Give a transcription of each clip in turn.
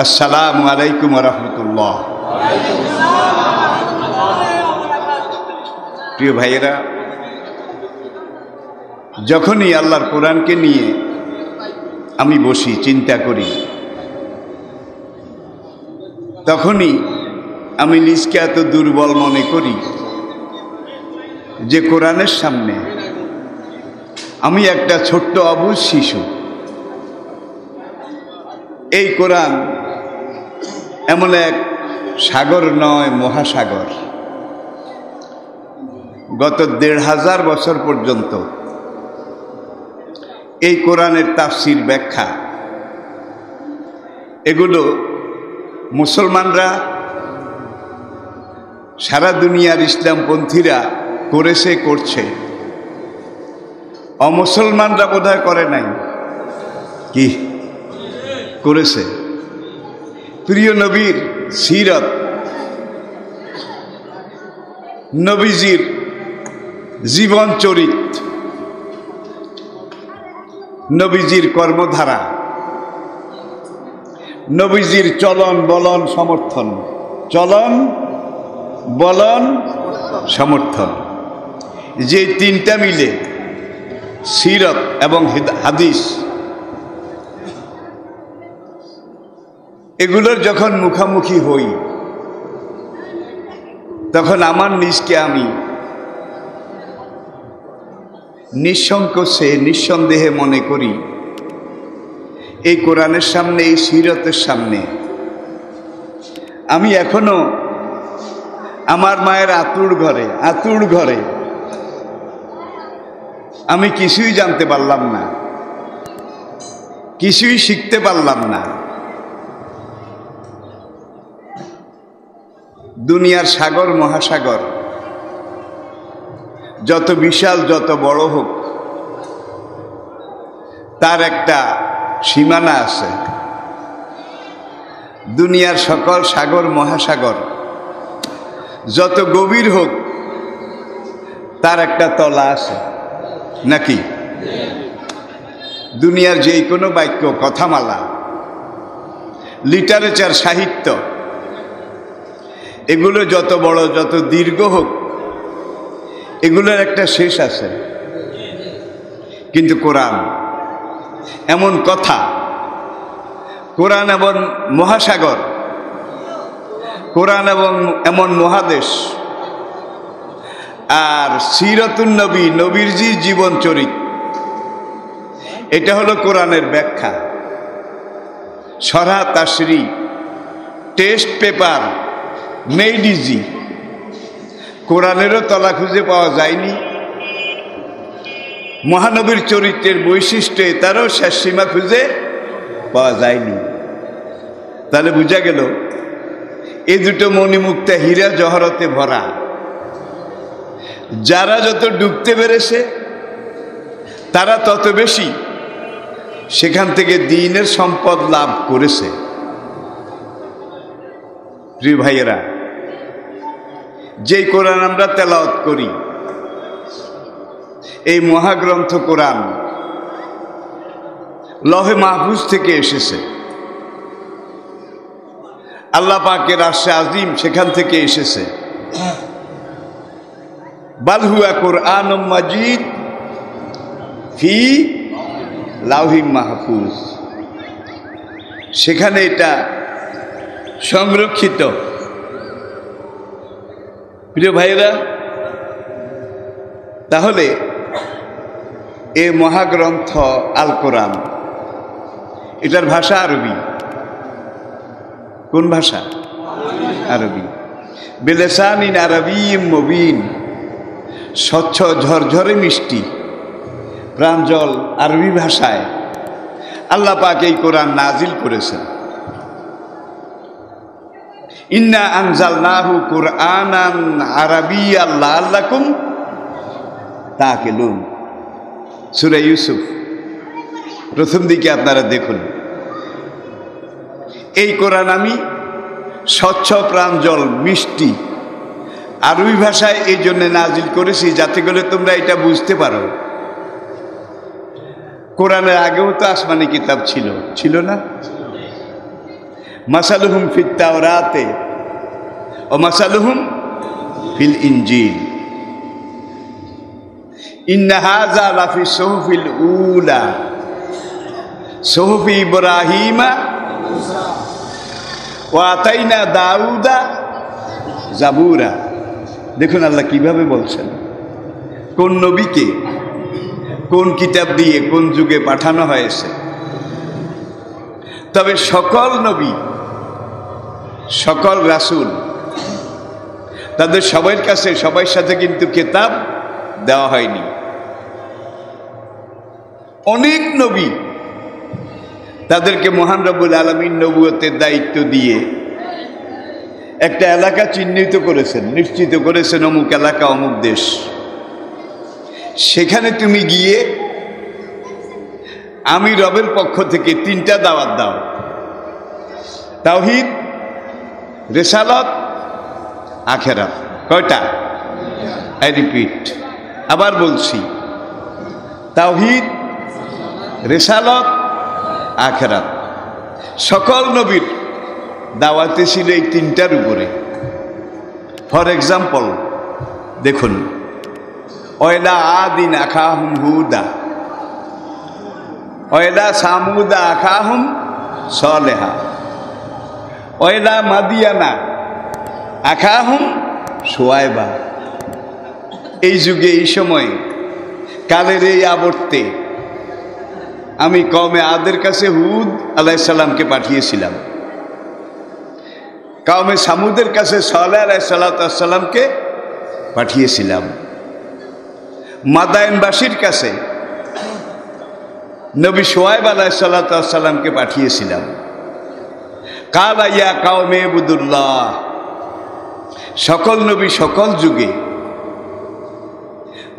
আসসালামু আলাইকুম ওয়া রাহমাতুল্লাহ। প্রিয় ভাইয়েরা, যখনই আল্লাহর কোরআনকে নিয়ে আমি বসি চিন্তা করি, তখনই আমি নিজকে এত দুর্বল মনে করি যে কোরআনের সামনে আমি একটা ছোট্ট অবুঝ শিশু। এই কোরআন এমন এক সাগর নয়, মহাসাগর। গত ১৫০০ বছর পর্যন্ত এই কোরআনের তাফসির, ব্যাখ্যা এগুলো মুসলমানরা, সারা দুনিয়ার ইসলামপন্থীরা করেছে, করছে। অমুসলমানরা বোধহয় করে নাই, কি করেছে? প্রিয় নবীর সিরত, নবীজির জীবন চরিত, নবীজির কর্মধারা, নবীজির চলন বলন সমর্থন, চলন বলন সমর্থন, যে তিনটা মিলে সিরত এবং হাদিস, এগুলোর যখন মুখামুখি হই, তখন আমার নিজকে আমি নিঃসংকোচে, নিঃসন্দেহে মনে করি এই কোরআনের সামনে, এই সিরতের সামনে আমি এখনো আমার মায়ের আতুর ঘরে আমি কিছুই জানতে পারলাম না, কিছুই শিখতে পারলাম না। দুনিয়ার সাগর, মহাসাগর যত বিশাল, যত বড় হোক, তার একটা সীমানা আছে। দুনিয়ার সকল সাগর, মহাসাগর যত গভীর হোক, তার একটা তলা আছে, নাকি? দুনিয়ার যে কোনো বাক্য, কথামালা, লিটারেচার, সাহিত্য, এগুলো যত বড়, যত দীর্ঘ হোক, এগুলোর একটা শেষ আছে। কিন্তু কোরআন এমন কথা, কোরআন এমন মহাসাগর, কোরআন এবং এমন মহাদেশ, আর সিরাতুন নবী, নবীর জি জীবন চরিত, এটা হলো কোরআনের ব্যাখ্যা। শরহ তাশরী, টেস্ট পেপার, মেড ইজি। কোরআনেরও তলা খুঁজে পাওয়া যায়নি, মহানবীর চরিত্রের বৈশিষ্ট্যে তারও শেষ সীমা খুঁজে পাওয়া যায়নি। তাহলে বোঝা গেল এই দুটো মণিমুক্তা হীরা জহরতে ভরা। যারা যত ডুবতে পেরেছে, তারা তত বেশি সেখান থেকে দ্বীনের সম্পদ লাভ করেছে। প্রিয় ভাইয়েরা, যেই কোরআন আমরা তেলাওয়াত করি, এই মহাগ্রন্থ কোরআন লহে মাহফুজ থেকে এসেছে, আল্লাহ পাকের আরশে আজিম সেখান থেকে এসেছে। বাল হুয়া কুরআনুম মাজিদ ফি লাউহিম মাহফুজ, সেখানে এটা সংরক্ষিত। প্রিয় ভাইয়েরা, তাহলে এ মহাগ্রন্থ আল কোরআন, এটার ভাষা আরবি। কোন ভাষা? আরবি। বিলিসানিন আরবিয়্যিম মুবিন, স্বচ্ছ ঝরঝরে মিষ্টি, প্রাঞ্জল আরবি ভাষায় আল্লাহ পাক এই কোরআন নাজিল করেছেন। ইন্না আনজালনাহু কুরআনান আরাবিয়্যান লাআল্লাকুম তাকিলুন। সূরা ইউসুফ প্রথম দিকে আপনারা দেখুন। এই কোরআন আমি স্বচ্ছ, প্রাঞ্জল, মিষ্টি আরবি ভাষায় এই জন্য নাজিল করেছি, যাতে করে তোমরা এটা বুঝতে পারো। কোরআনের আগেও তো আসমানি কিতাব ছিল, ছিল না? মাসালুহুম ফিত তাওরাতে ও মাসালুহুম ফিল ইনজিল ইন্না হাযা লাফি সুহুফিল উলা সুহুফি ইব্রাহিমা ওয়া আতাইনা দাউদা জাবুরা। দেখুন আল্লাহ কিভাবে বলছেন, কোন নবীকে কোন কিতাব দিয়ে কোন যুগে পাঠানো হয়েছে। তবে সকল নবী, সকল রাসূল, তাদের সবার কাছে সবার সাথে কিন্তু কিতাব দেওয়া হয়নি। অনেক নবী তাদেরকে মহান রব্বুল আলামিন নবুয়তের দায়িত্ব দিয়ে একটা এলাকা চিহ্নিত করেছেন, নিশ্চিত করেছেন, অমুক এলাকা অমুক দেশ, সেখানে তুমি গিয়ে আমি রবের পক্ষ থেকে 3টা দাওয়াত দাও, তাওহীদ, রিসালাত, আখিরাত। কয়টা? আই রিপিট, আবার বলছি, তাওহীদ, রিসালাত, আখিরাত। সকল নবীর দাওয়াতে ছিল এই 3টার উপরে। ফর এক্সাম্পল দেখুন, ওয়াইলা আদিন আখাহুম হুদা ওয়াইলা সামুদা আখাহুম সালেহা ওয়াইলা মাদিয়ানা আখাহুম শুআয়বা। এই যুগে, এই সময়ে, কালের এই আবর্তে আমি কওমে আদের কাছে হুদ আলাইহিস সালামকে পাঠিয়েছিলাম, কওমে সামুদের কাছে সালেহ আলাইহিস সালামকে পাঠিয়েছিলাম, মাদায়েনবাসীর কাছে নবী শুআয়ব আলাইহিস সালামকে পাঠিয়েছিলাম। কালা ইয়া কওমে ইবুদুল্লাহ। সকল নবী সকল যুগে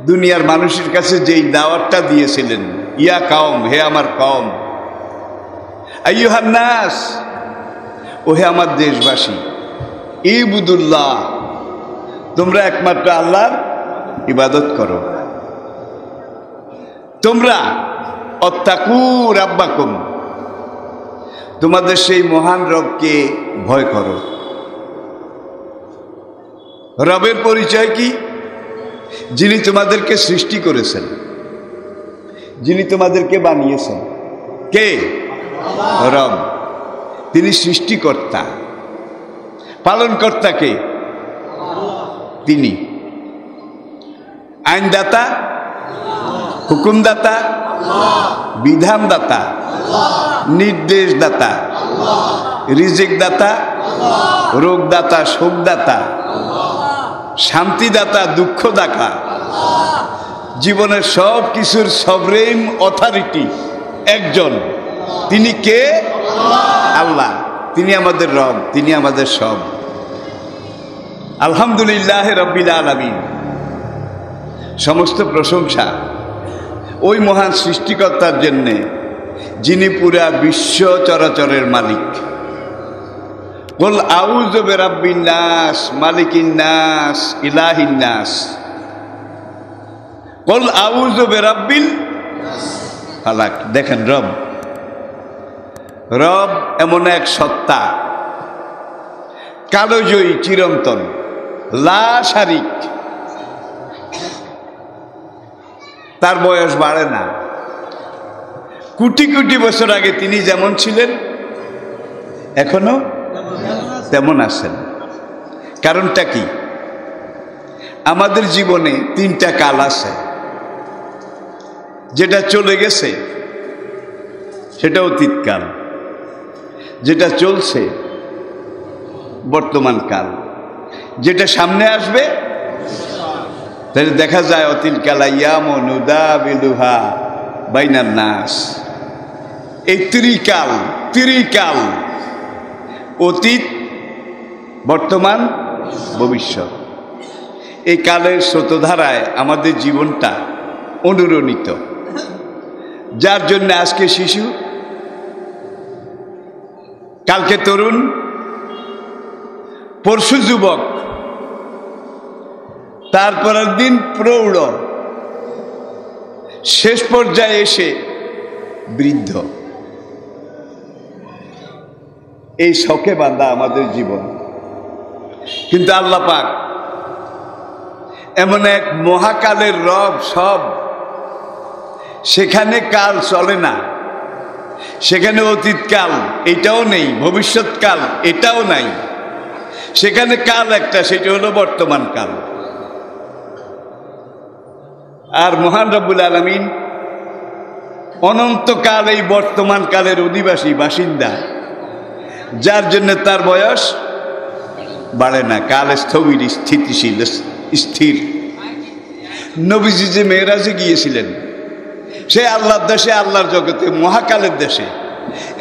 দুনিয়ার মানুষের কাছে যেই দাওয়াতটা দিয়েছিলেন, ইয়া কওম, হে আমার কওম, আইয়ুহান নাস, ও হে আমার দেশবাসী, ইবুদুল্লাহ, তোমরা একমাত্র আল্লাহর ইবাদত করো, তোমরা অত্তাকু রাব্বাকুম, তোমাদের সেই মহান রবকে ভয় করো। রবের পরিচয় কি? যিনি তোমাদেরকে সৃষ্টি করেছেন, যিনি তোমাদেরকে বানিয়েছেন। কে? রব। তিনি সৃষ্টিকর্তা। পালনকর্তা কে? তিনি। আইনদাতা, হুকুমদাতা, বিধানদাতা, নির্দেশদাতা, রিজিকদাতা, রোগদাতা, শোকদাতা, শান্তিদাতা, দুঃখদাতা, জীবনের সব কিছুর সবরেন অথরিটি একজন। তিনি কে? আল্লাহ। তিনি আমাদের রব, তিনি আমাদের সব। আলহামদুলিল্লাহ রাব্বিল আলামিন। সমস্ত প্রশংসা ওই মহান সৃষ্টিকর্তার জন্যে, যিনি পুরা বিশ্ব চরাচরের মালিক। কুল আউযু বিরাব্বিন নাস, মালিকিন নাস, ইলাহিন নাস। কুল আউযু বিরাব্বিল ফালাক। দেখেন, রব, রব এমন এক সত্তা, কালজয়ী, চিরন্তন, লা শারিক। তার বয়স বাড়ে না। কোটি কোটি বছর আগে তিনি যেমন ছিলেন এখনো তেমন আছেন। কারণটা কি? আমাদের জীবনে 3টা কাল আছে। যেটা চলে গেছে সেটা অতীতকাল, যেটা চলছে বর্তমান কাল, যেটা সামনে আসবে। তাহলে দেখা যায় অতিলকাল আইয়ামু নুদাবিলুহা বাইনান নাস। এই ত্রিকাল, অতীত, বর্তমান, ভবিষ্যৎ, এই কালের স্রোতধারায় আমাদের জীবনটা অনুরণিত। যার জন্য আজকে শিশু, কালকে তরুণ, পরশু যুবক, তারপরের দিন প্রৌঢ়, শেষ পর্যায়ে এসে বৃদ্ধ। এই শখে বাঁধা আমাদের জীবন। কিন্তু আল্লাহ পাক এমন এক মহাকালের রব, সব সেখানে কাল চলে না, সেখানে অতীতকাল এটাও নেই, ভবিষ্যৎকাল এটাও নাই, সেখানে কাল একটা, সেটা হলো বর্তমান কাল। আর মহান রব্বুল আলামিন অনন্তকাল এই বর্তমান কালের অধিবাসী, বাসিন্দা, যার জন্য তার বয়স বাড়ে না, কাল স্থবির, স্থিতিশীল, স্থির। নবীজি যে মেরাজে গিয়েছিলেন, সে আল্লাহর দেশে, আল্লাহর জগতে, মহাকালের দেশে,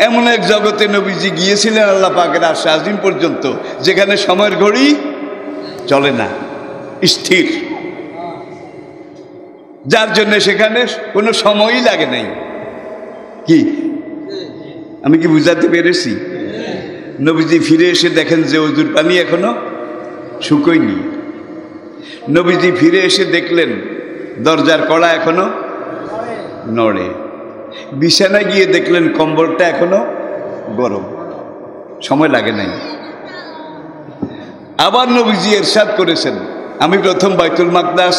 এমন এক জগতে নবীজি গিয়েছিলেন আল্লাহ পাকের আরশে আজিম পর্যন্ত, যেখানে সময়ের ঘড়ি চলে না, স্থির, যার জন্য সেখানে কোনো সময়ই লাগে নাই। কি আমি কি বুঝাতে পেরেছি? নবীজি ফিরে এসে দেখেন যে ওজুর পানি এখনো শুকোয়নি। নবীজি ফিরে এসে দেখলেন দরজার কড়া এখনো নড়ে। বিছানায় গিয়ে দেখলেন কম্বলটা এখনো গরম, সময় লাগে নাই। আবার নবীজি ইরশাদ করেছেন, আমি প্রথম বাইতুল মাকদাস,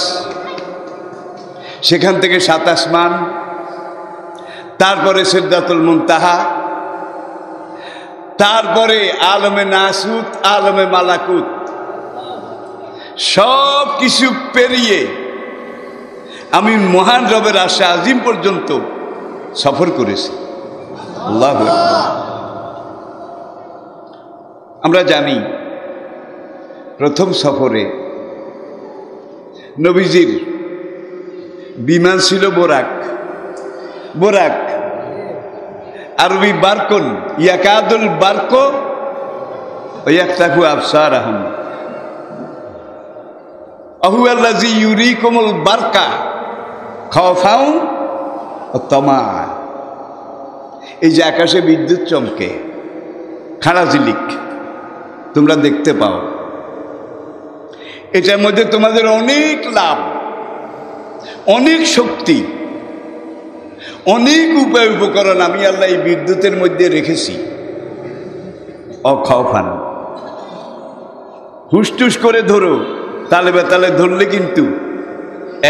সেখান থেকে ৭ আসমান, তারপরে সিদরাতুল মুনতাহা, তারপরে আলমে নাসুত, আলমে মালাকুত, সব কিছু পেরিয়ে আমি মহান রবের আরশে আজিম পর্যন্ত সফর করেছি। আল্লাহু আকবার। আমরা জানি প্রথম সফরে নবীজির বিমান ছিল বোরাক। বোরাক আরবি বারকুন, ইয়াকাদুল বারকো ইয়াকতাফু আবসারাহুম আহুয়াল্লাযী ইউরিকুমুল বারকা খাওফাও ওয়া তামা। এই যে আকাশে বিদ্যুৎ চমকে, খারাজিলিক তোমরা দেখতে পাও, এটার মধ্যে তোমাদের অনেক লাভ, অনেক শক্তি, অনেক উপায় উপকরণ আমি আল্লাহ এই বিদ্যুতের মধ্যে রেখেছি। অখাওফান, হুসটুস করে ধরো, তালে বেতালে ধরলে কিন্তু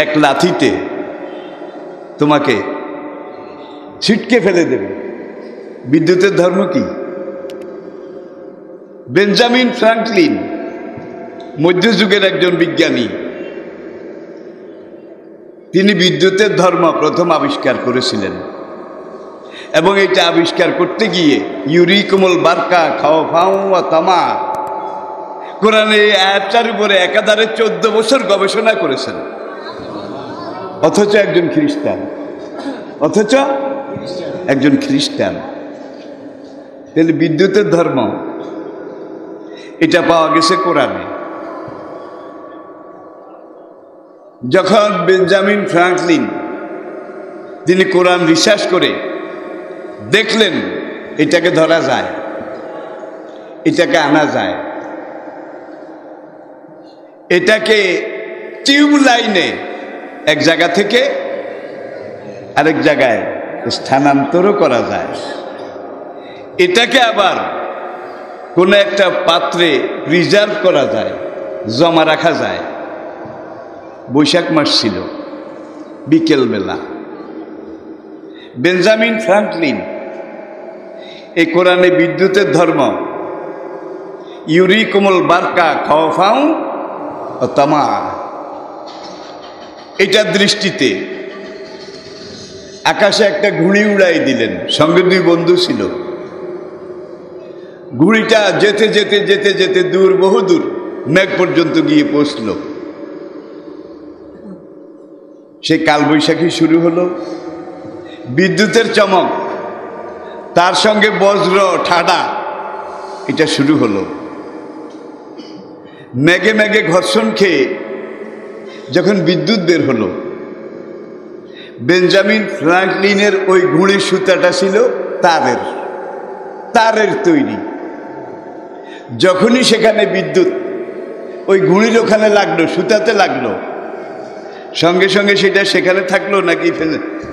এক লাথিতে তোমাকে ছিটকে ফেলে দেবে। বিদ্যুতের ধর্ম কি? বেঞ্জামিন ফ্রাঙ্কলিন, মধ্যযুগের একজন বিজ্ঞানী, তিনি বিদ্যুতের ধর্ম প্রথম আবিষ্কার করেছিলেন। এবং এটা আবিষ্কার করতে গিয়ে ইউরিকুমুল বারকা খাওফাও ওয়া তামা, কোরআনে এই আয়াতটার উপরে একাধারে 14 বছর গবেষণা করেছেন। অথচ একজন খ্রিস্টান, তাহলে বিদ্যুতের ধর্ম এটা পাওয়া গেছে কোরআনে। যখন বেঞ্জামিন ফ্রাঙ্কলিন তিনি কোরআন রিসার্চ করে দেখলেন এটাকে ধরা যায়, এটাকে আনা যায়, এটাকে টিউব লাইনে এক জায়গা থেকে আরেক জায়গায় স্থানান্তরও করা যায়, এটাকে আবার কোনো একটা পাত্রে রিজার্ভ করা যায়, জমা রাখা যায়। বৈশাখ মাস ছিল, বিকেলবেলা বেঞ্জামিন ফ্রাঙ্কলিন এই কোরআনে বিদ্যুতের ধর্ম ইউরিকুমুল বারকা খাওফাও ওয়া তামা, এটার দৃষ্টিতে আকাশে একটা ঘুড়ি উড়াই দিলেন। সঙ্গে 2 বন্ধু ছিল। ঘুড়িটা যেতে যেতে যেতে যেতে দূর, বহু দূর, মেঘ পর্যন্ত গিয়ে পৌঁছল। সেই কালবৈশাখী শুরু হলো, বিদ্যুতের চমক, তার সঙ্গে বজ্র ঠাডা, এটা শুরু হলো। মেঘে মেঘে ঘর্ষণ খেয়ে যখন বিদ্যুৎ বের হলো, বেঞ্জামিন ফ্রাঙ্কলিনের ওই ঘুড়ির সুতাটা ছিল তারের তৈরি। যখনই সেখানে বিদ্যুৎ ওই ঘুড়ির ওখানে লাগলো, সুতাতে লাগলো, সঙ্গে সঙ্গে সেটা সেখানে থাকলো নাকি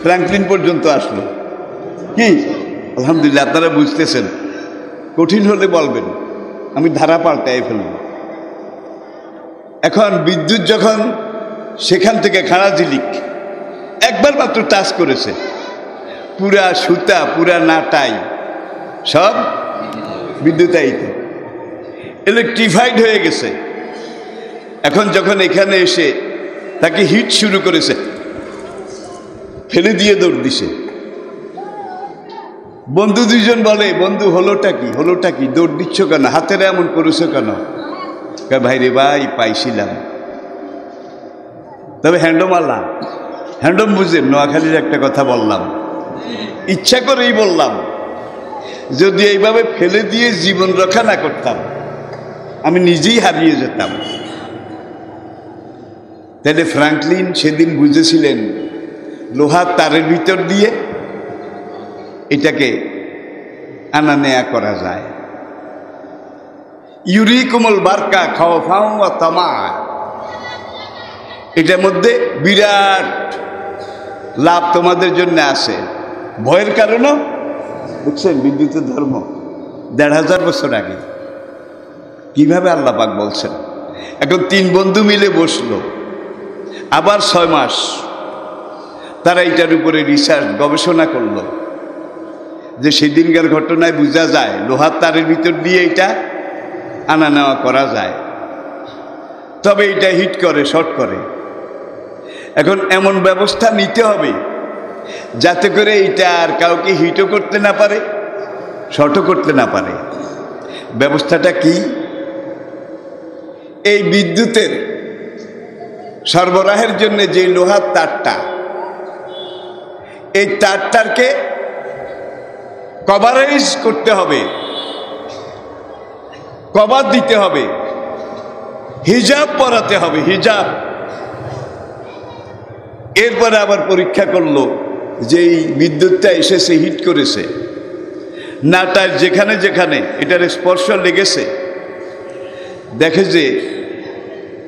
ফ্রাঙ্কলিন পর্যন্ত আসলো? কি আলহামদুলিল্লাহ, আপনারা বুঝতেছেন। কঠিন হলে বলবেন, আমি ধারা পাল্টাই ফেলব। এখন বিদ্যুৎ যখন সেখান থেকে খাড়া ঝিলিক একবার মাত্র টাচ করেছে, পুরা সুতা পুরা নাটাই সব বিদ্যুতায়িত, ইলেকট্রিফাইড হয়ে গেছে। এখন যখন এখানে এসে তাকে হিট শুরু করেছে, ফেলে দিয়ে দৌড় দিছে। বন্ধু দুইজন বলে, বন্ধু হলোটা কি, দৌড় দিচ্ছ কেন, হাতের এমন করেছো কেন? ভাই রে ভাই, পাইছিলাম, তবে হ্যান্ডম আল্লাহ, হ্যান্ডম বুঝেন, নোয়াখালীর একটা কথা বললাম, ইচ্ছা করেই বললাম। যদি এইভাবে ফেলে দিয়ে জীবন রক্ষা না করতাম, আমি নিজেই হারিয়ে যেতাম। তাহলে ফ্রাঙ্কলিন সেদিন বুঝেছিলেন লোহার তারের ভিতর দিয়ে এটাকে আনা নেয়া করা যায়। ইউরিকুমুল বারকা খাওফাও ওয়া তামা, এটার মধ্যে বিরাট লাভ তোমাদের জন্য আছে, ভয়ের কারণও। বুঝছেন বিদ্যুতের ধর্ম ১৫০০ বছর আগে কিভাবে আল্লাহ পাক বলছেন। এখন ৩ বন্ধু মিলে বসলো, আবার ৬ মাস তারা এটার উপরে রিসার্চ গবেষণা করলো, যে সেদিনকার ঘটনায় বোঝা যায় লোহার তারের ভিতর দিয়ে এটা আনা নেওয়া করা যায়, তবে এটা হিট করে, শর্ট করে। এখন এমন ব্যবস্থা নিতে হবে যাতে করে এটা আর কাউকে হিটও করতে না পারে, শর্টও করতে না পারে। ব্যবস্থাটা কি? এই বিদ্যুতের সরবরাহের জন্য যে লোহার তারটা, এই তারটাকে কভারেজ করতে হবে, কভার দিতে হবে, হিজাব পরাতে হবে, হিজাব। এরপরে আবার পরীক্ষা করলো যে এই বিদ্যুৎটা এসেছে, হিট করেছে, নাটার যেখানে যেখানে এটার স্পর্শ লেগেছে, দেখে যে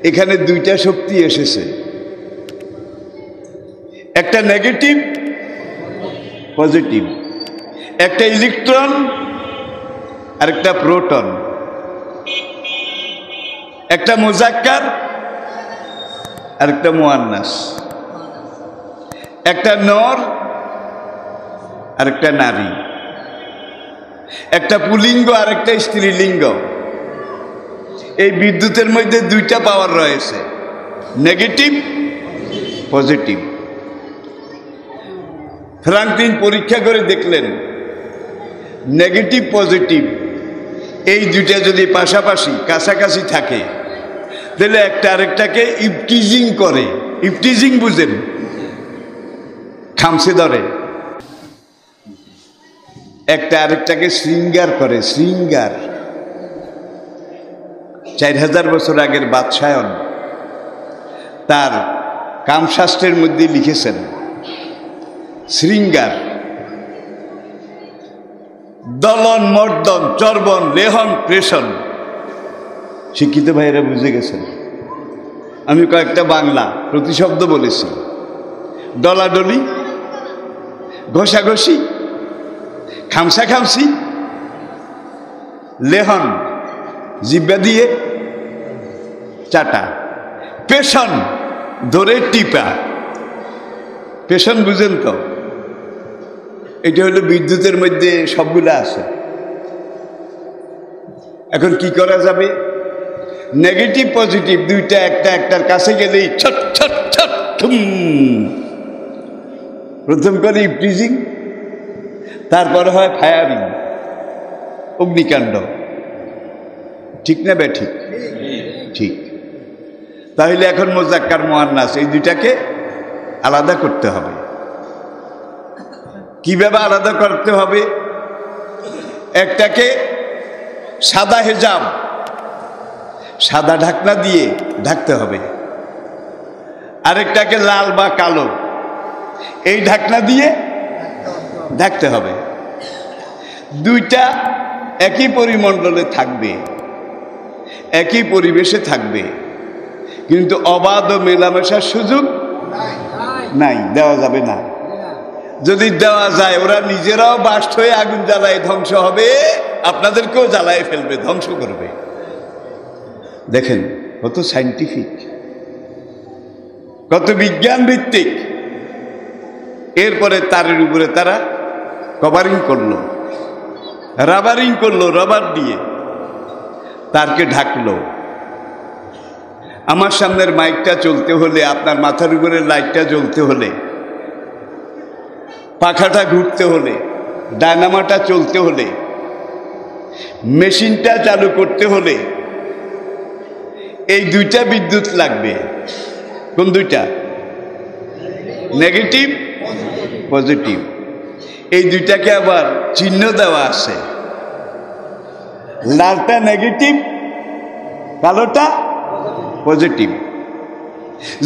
এখানে 2টা শক্তি এসেছে, একটা নেগেটিভ, পজিটিভ, একটা ইলেকট্রন আর একটা প্রোটন, একটা মুজাক্কার আর একটা মুয়ান্নাস, একটা নর আর একটা নারী, একটা পুলিঙ্গ আর একটা স্ত্রীলিঙ্গ। এই বিদ্যুতের মধ্যে 2টা পাওয়ার রয়েছে, নেগেটিভ, পজিটিভ। ফ্রাঙ্কলিন পরীক্ষা করে দেখলেন নেগেটিভ পজিটিভ এই 2টা যদি পাশাপাশি কাছাকাছি থাকে, তাহলে একটা আরেকটাকে ইপটিজিং করে। ইপটিজিং বুঝেন? খামসে ধরে, একটা আরেকটাকে শৃঙ্গার করে, শৃঙ্গার। 4000 বছর আগের বাদশায়ন তার কামশাস্ত্রের মধ্যে লিখেছেন শৃঙ্গার, দলন, মর্দন, চর্বণ, লেহন, প্রেষণ। শিক্ষিত ভাইয়েরা বুঝে গেছেন। আমি কয়েকটা বাংলা প্রতিশব্দ বলেছি। ডলাডলি, ঘষাঘষি, খামসাখামসি, লেহন জিব্বা দিয়ে চাটা, পেশন ধরে টিপা। পেশন বুঝেন তো? এটা হলো বিদ্যুতের মধ্যে সবগুলো আছে। এখন কি করা যাবে? নেগেটিভ পজিটিভ 2টা একটা একটার কাছে গেলেই ছট ছট ছট ঠুম। প্রথম করে ইপটিজিং, তারপরে হয় ফায়ারিং, অগ্নিকাণ্ড। ঠিক না বে ঠিক? ঠিক। তাহলে এখন মুজাক্কার, মুয়ান্নাস এই 2টাকে আলাদা করতে হবে। কিভাবে আলাদা করতে হবে? একটাকে সাদা হেজাব, সাদা ঢাকনা দিয়ে ঢাকতে হবে, আরেকটাকে লাল বা কালো এই ঢাকনা দিয়ে ঢাকতে হবে। 2টা একই পরিমণ্ডলে থাকবে, একই পরিবেশে থাকবে, কিন্তু অবাধ ও মেলামেশার সুযোগ নাই, দেওয়া যাবে না। যদি দেওয়া যায় ওরা নিজেরাও বাস্ট হয়ে আগুন জ্বালায় ধ্বংস হবে, আপনাদেরকেও জ্বালায় ফেলবে, ধ্বংস করবে। দেখেন কত সাইন্টিফিক, কত বিজ্ঞান ভিত্তিক। এরপরে তারের উপরে তারা কভারিং করলো, রাবারিং করলো, রবার দিয়ে তারকে ঢাকলো। আমার সামনের মাইকটা চলতে হলে, আপনার মাথার উপরে লাইটটা জ্বলতে হলে, পাখাটা ঘুরতে হলে, ডায়নামাটা চলতে হলে, মেশিনটা চালু করতে হলে এই দুইটা বিদ্যুৎ লাগবে। কোন দুইটা? Negative, positive. এই দুইটাকে আবার চিহ্ন দেওয়া আছে, লালটা নেগেটিভ, কালোটা পজিটিভ।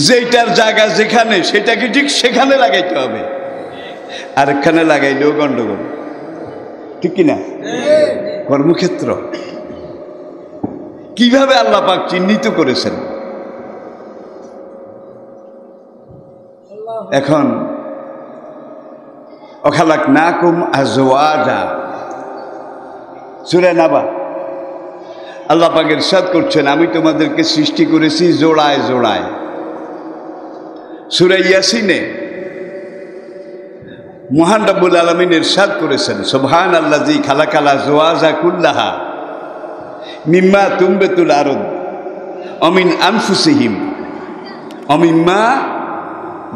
যেটার জায়গা যেখানে সেটাকে ঠিক সেখানে লাগাইতে হবে, আর এখানে লাগাইলেও গন্ডগোল, ঠিক কিনা? কর্মক্ষেত্র কিভাবে আল্লাহ পাক চিহ্নিত করেছেন। এখন অখালাকনাকুম আজওয়াজা, সূরা নাবা আল্লাহ পাক ইরশাদ করছেন, আমি তোমাদেরকে সৃষ্টি করেছি জোড়ায় জোড়ায়। সূরা ইয়াসিনে মহান রব্বুল আলামিন ইরশাদ করেছেন, সুবহানাল্লাযী খালাকাল আজওয়াজা কুল্লাহা মিম্মা তুমবিতুল আরদ ওয়া মিন আনফুসিহিম ওয়া মিম্মা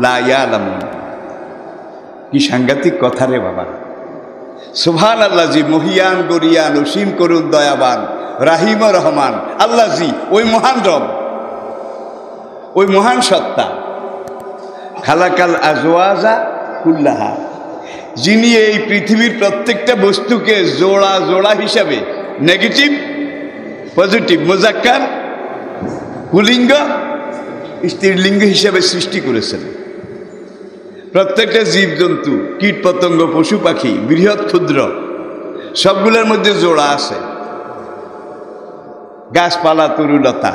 লা ইয়ালামুন। কি সাংঘাতিক কথা রে বাবা! সুবহানাল্লাযী, মহিয়ান গরিয়ান অসীম করুণ দয়াবান রাহিম ও রহমান। আল্লাহজি ওই মহান রব, ওই মহান সত্তা। খালাকাল আজওয়াজা কুল্লাহা, যিনি এই পৃথিবীর প্রত্যেকটা বস্তুকে জোড়া জোড়া হিসাবে, নেগেটিভ পজিটিভ, মুজাক্কার পুলিঙ্গ স্ত্রীলিঙ্গ হিসাবে সৃষ্টি করেছেন। প্রত্যেকটা জীবজন্তু, কীট পতঙ্গ, পশু পাখি, বৃহৎ ক্ষুদ্র, সবগুলোর মধ্যে জোড়া আছে। গাছপালা, তরুলতা,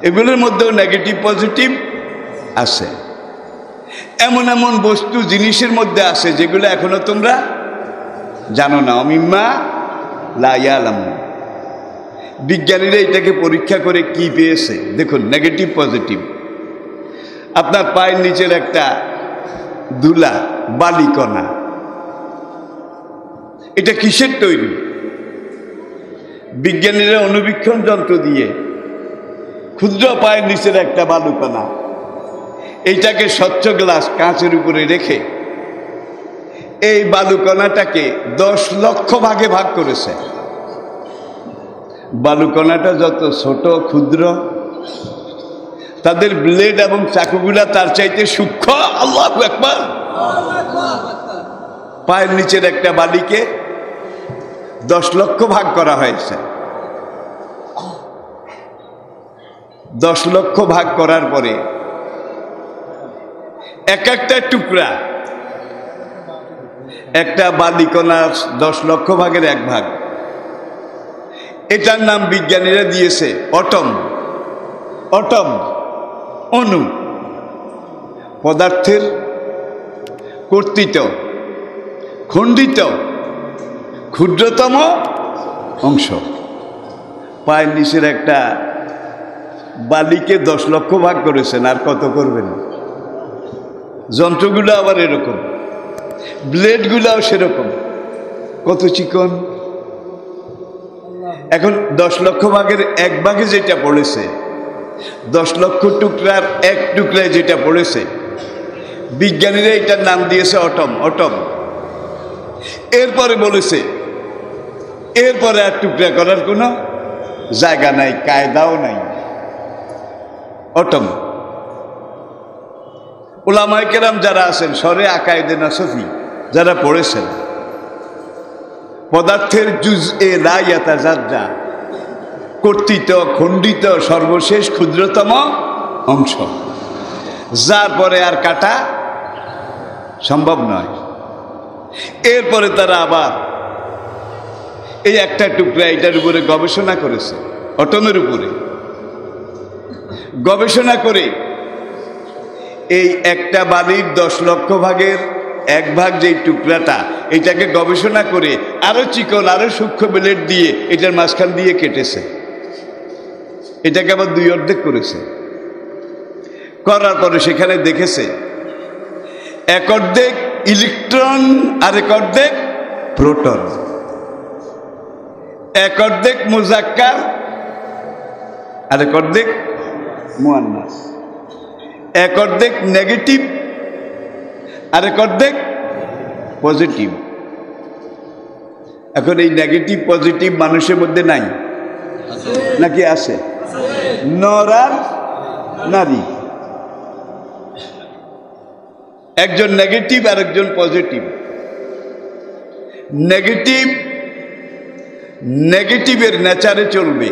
এগুলোর মধ্যেও নেগেটিভ পজিটিভ আছে। এমন এমন বস্তু জিনিসের মধ্যে আছে যেগুলো এখনো তোমরা জানো না। অমিম্মা লা ইয়ালামুন। বিজ্ঞানীরা এটাকে পরীক্ষা করে কি পেয়েছে দেখুন, নেগেটিভ পজিটিভ। আপনার পায়ের নিচের একটা ধুলা, বালিকণা, এটা কিসের তৈরি? বিজ্ঞানীরা অনুবীক্ষণ যন্ত্র দিয়ে ক্ষুদ্র পায়ের নিচের একটা বালুকণা, এইটাকে স্বচ্ছ গ্লাস কাঁচের উপরে রেখে এই বালুকণাটাকে 10 লক্ষ ভাগে ভাগ করেছে। বালুকণাটা যত ছোট ক্ষুদ্র, তাদের ব্লেড এবং চাকুগুলা তার চাইতে সূক্ষ্ম। আল্লাহু আকবার। পায়ের নিচের একটা বালিকে 10 লক্ষ ভাগ করা হয়েছে। 10 লক্ষ ভাগ করার পরে এক একটা টুকরা, একটা বালিকণার 10 লক্ষ ভাগের 1 ভাগ, এটার নাম বিজ্ঞানীরা দিয়েছে অটম। অটম অণু, পদার্থের কর্তৃত খণ্ডিত ক্ষুদ্রতম অংশ। পায়ের নিচের একটা বালিকে 10 লক্ষ ভাগ করেছেন, আর কত করবেন? যন্ত্রগুলো আবার এরকম, ব্লেডগুলাও সেরকম, কত চিকন। এখন 10 লক্ষ ভাগের 1 ভাগে যেটা পড়েছে, 10 লক্ষ টুকরার 1 টুকরায় যেটা পড়েছে, বিজ্ঞানীরা এটার নাম দিয়েছে অটম। অটম। এরপরে বলেছে এরপরে আর টুকরা করার কোনো জায়গা নাই, কায়দাও নাই। অটম। উলামায়ে কেরাম যারা আছেন, শরে আকায়েদে নাসফি যারা পড়েছেন, পদার্থের জুজএ লা ইয়াতাজাজ্জা, কর্তৃত খণ্ডিত সর্বশেষ ক্ষুদ্রতম অংশ, যার পরে আর কাটা সম্ভব নয়। এরপরে তারা আবার এই একটা টুকরা এটার উপরে গবেষণা করেছে, অটমের উপরে গবেষণা করে এই একটা বালির 10 লক্ষ ভাগের এক ভাগ যেই টুকরাটা, এটাকে গবেষণা করে আরো চিকন আরো সূক্ষ্ম ব্লেড দিয়ে এটার মাঝখান দিয়ে কেটেছে, এটাকে আবার দুই অর্ধেক করেছে। করার পরে সেখানে দেখেছে এক অর্ধেক ইলেকট্রন আর এক অর্ধেক প্রোটন, এক অর্ধেক মুজাক্কার আর এক অর্ধেক মুয়ান্নাস, এক অর্ধেক নেগেটিভ আর এক অর্ধেক পজিটিভ। এখন এই নেগেটিভ পজিটিভ মানুষের মধ্যে নাই নাকি আছে? নর আর নারী, একজন নেগেটিভ আর একজন পজিটিভ। নেগেটিভ নেগেটিভের নেচারে চলবে,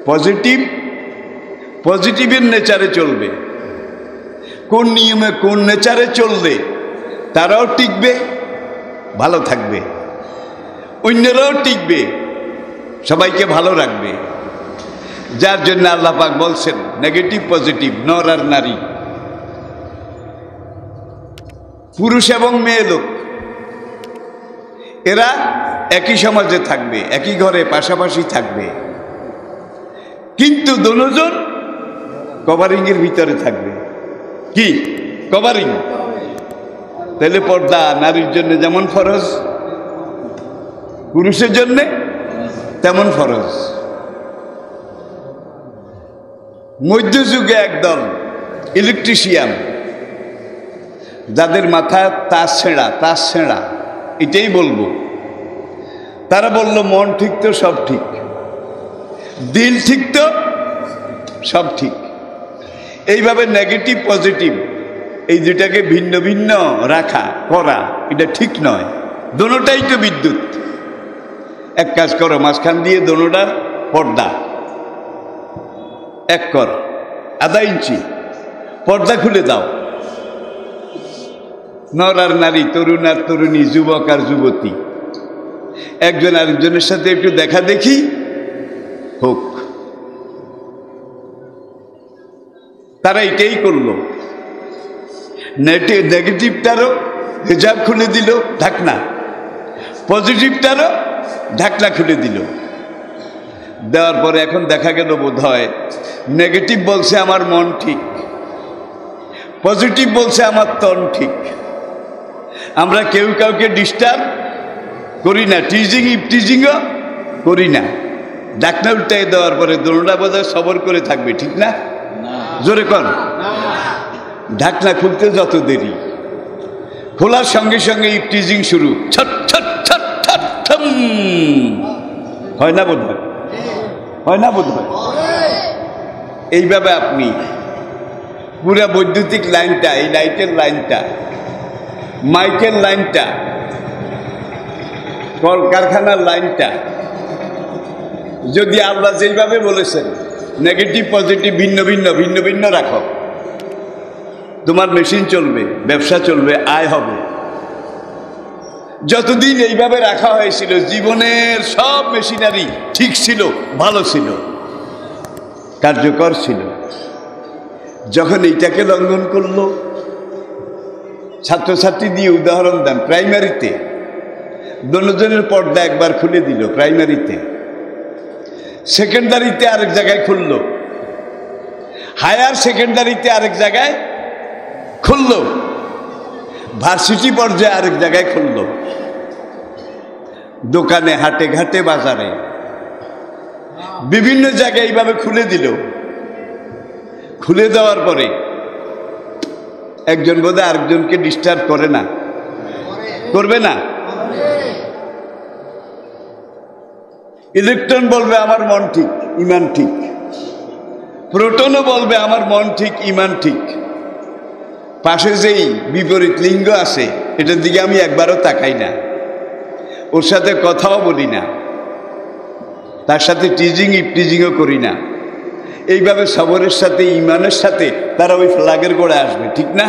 পজিটিভ পজিটিভের নেচারে চলবে। কোন নিয়মে কোন নেচারে চলবে তারাও টিকবে, ভালো থাকবে, অন্যরাও টিকবে, সবাইকে ভালো রাখবে। যার জন্য আল্লাহ পাক বলছেন নেগেটিভ পজিটিভ, নর আর নারী, পুরুষ এবং মেয়ে লোক, এরা একই সমাজে থাকবে, একই ঘরে পাশাপাশি থাকবে, কিন্তু দুজন কভারিং এর ভিতরে থাকবে। কি কভারিং? তাহলে পর্দা নারীর জন্য যেমন ফরজ, পুরুষের জন্য তেমন ফরজ। মধ্যযুগে একদল ইলেকট্রিশিয়ান, যাদের মাথায় তাস ছেঁড়া, এটাই বলবো, তারা বলল মন ঠিক তো সব ঠিক, দিল ঠিক তো সব ঠিক। এইভাবে নেগেটিভ পজিটিভ এই দুটাকে ভিন্ন ভিন্ন রাখা করা এটা ঠিক নয়, দোনোটাই তো বিদ্যুৎ। এক কাজ করো, মাঝখান দিয়ে দোনোটার পর্দা এক কর, আধা ইঞ্চি পর্দা খুলে দাও। নর আর নারী, তরুণ আর তরুণী, যুবক আর যুবতী, একজন আরেকজনের সাথে একটু দেখা দেখি হোক। তারা এটাই করলো। নেগেটিভটারও হিজাব খুলে দিল, ঢাকনা, পজিটিভটারও ঢাকনা খুলে দিল। দেওয়ার পরে এখন দেখা গেল বোধ হয় নেগেটিভ বলছে আমার মন ঠিক, পজিটিভ বলছে আমার তন ঠিক। আমরা কেউ কাউকে ডিস্টার্ব করি না, টিজিং ইপটিজিংও করি না। ঢাকনা উল্টাই দেওয়ার পরে দোলনা বোধহয় সবর করে থাকবে, ঠিক না? জোরে কর। ঢাকনা খুলতে যত দেরি, খোলার সঙ্গে সঙ্গে ইপটিজিং শুরু, ছট ছট ছট ছট ছম। হয় না বোধ হয়? হয় না বোধ হয়? এইভাবে আপনি পুরা বৈদ্যুতিক লাইনটা, এই লাইটের লাইনটা, মাইকের লাইনটা, কলকারখানার লাইনটা, যদি আল্লাহ যেইভাবে বলেছেন নেগেটিভ পজিটিভ ভিন্ন ভিন্ন ভিন্ন ভিন্ন রাখো, তোমার মেশিন চলবে, ব্যবসা চলবে, আয় হবে। যতদিন এইভাবে রাখা হয়েছিল জীবনের সব মেশিনারি ঠিক ছিল, ভালো ছিল, কার্যকর ছিল। যখন এইটাকে লঙ্ঘন করলো, ছাত্রছাত্রী দিয়ে উদাহরণ দেন, প্রাইমারিতে দুজনের পর্দা একবার খুলে দিল, প্রাইমারিতে, সেকেন্ডারিতে আরেক জায়গায় খুলল, হায়ার সেকেন্ডারিতে আরেক জায়গায় খুলল, ভার্সিটি পর্যায়ে আরেক জায়গায় খুলল, দোকানে, হাটে ঘাটে, বাজারে, বিভিন্ন জায়গায় এইভাবে খুলে দিল। খুলে দেওয়ার পরে একজন বোধহয় আরেকজনকে ডিস্টার্ব করে না? করবে না? ইলেকট্রন বলবে আমার মন ঠিক, ইমান ঠিক, প্রোটনও বলবে আমার মন ঠিক, ইমান ঠিক। পাশে যেই বিপরীত লিঙ্গ আছে এটার দিকে আমি একবারও তাকাই না, ওর সাথে কথাও বলি না, তার সাথে টিজিং ইপটিজিংও করি না। এইভাবে সবরের সাথে, ইমানের সাথে তারা ওই ফ্ল্যাগের গোড়ায় আসবে, ঠিক না?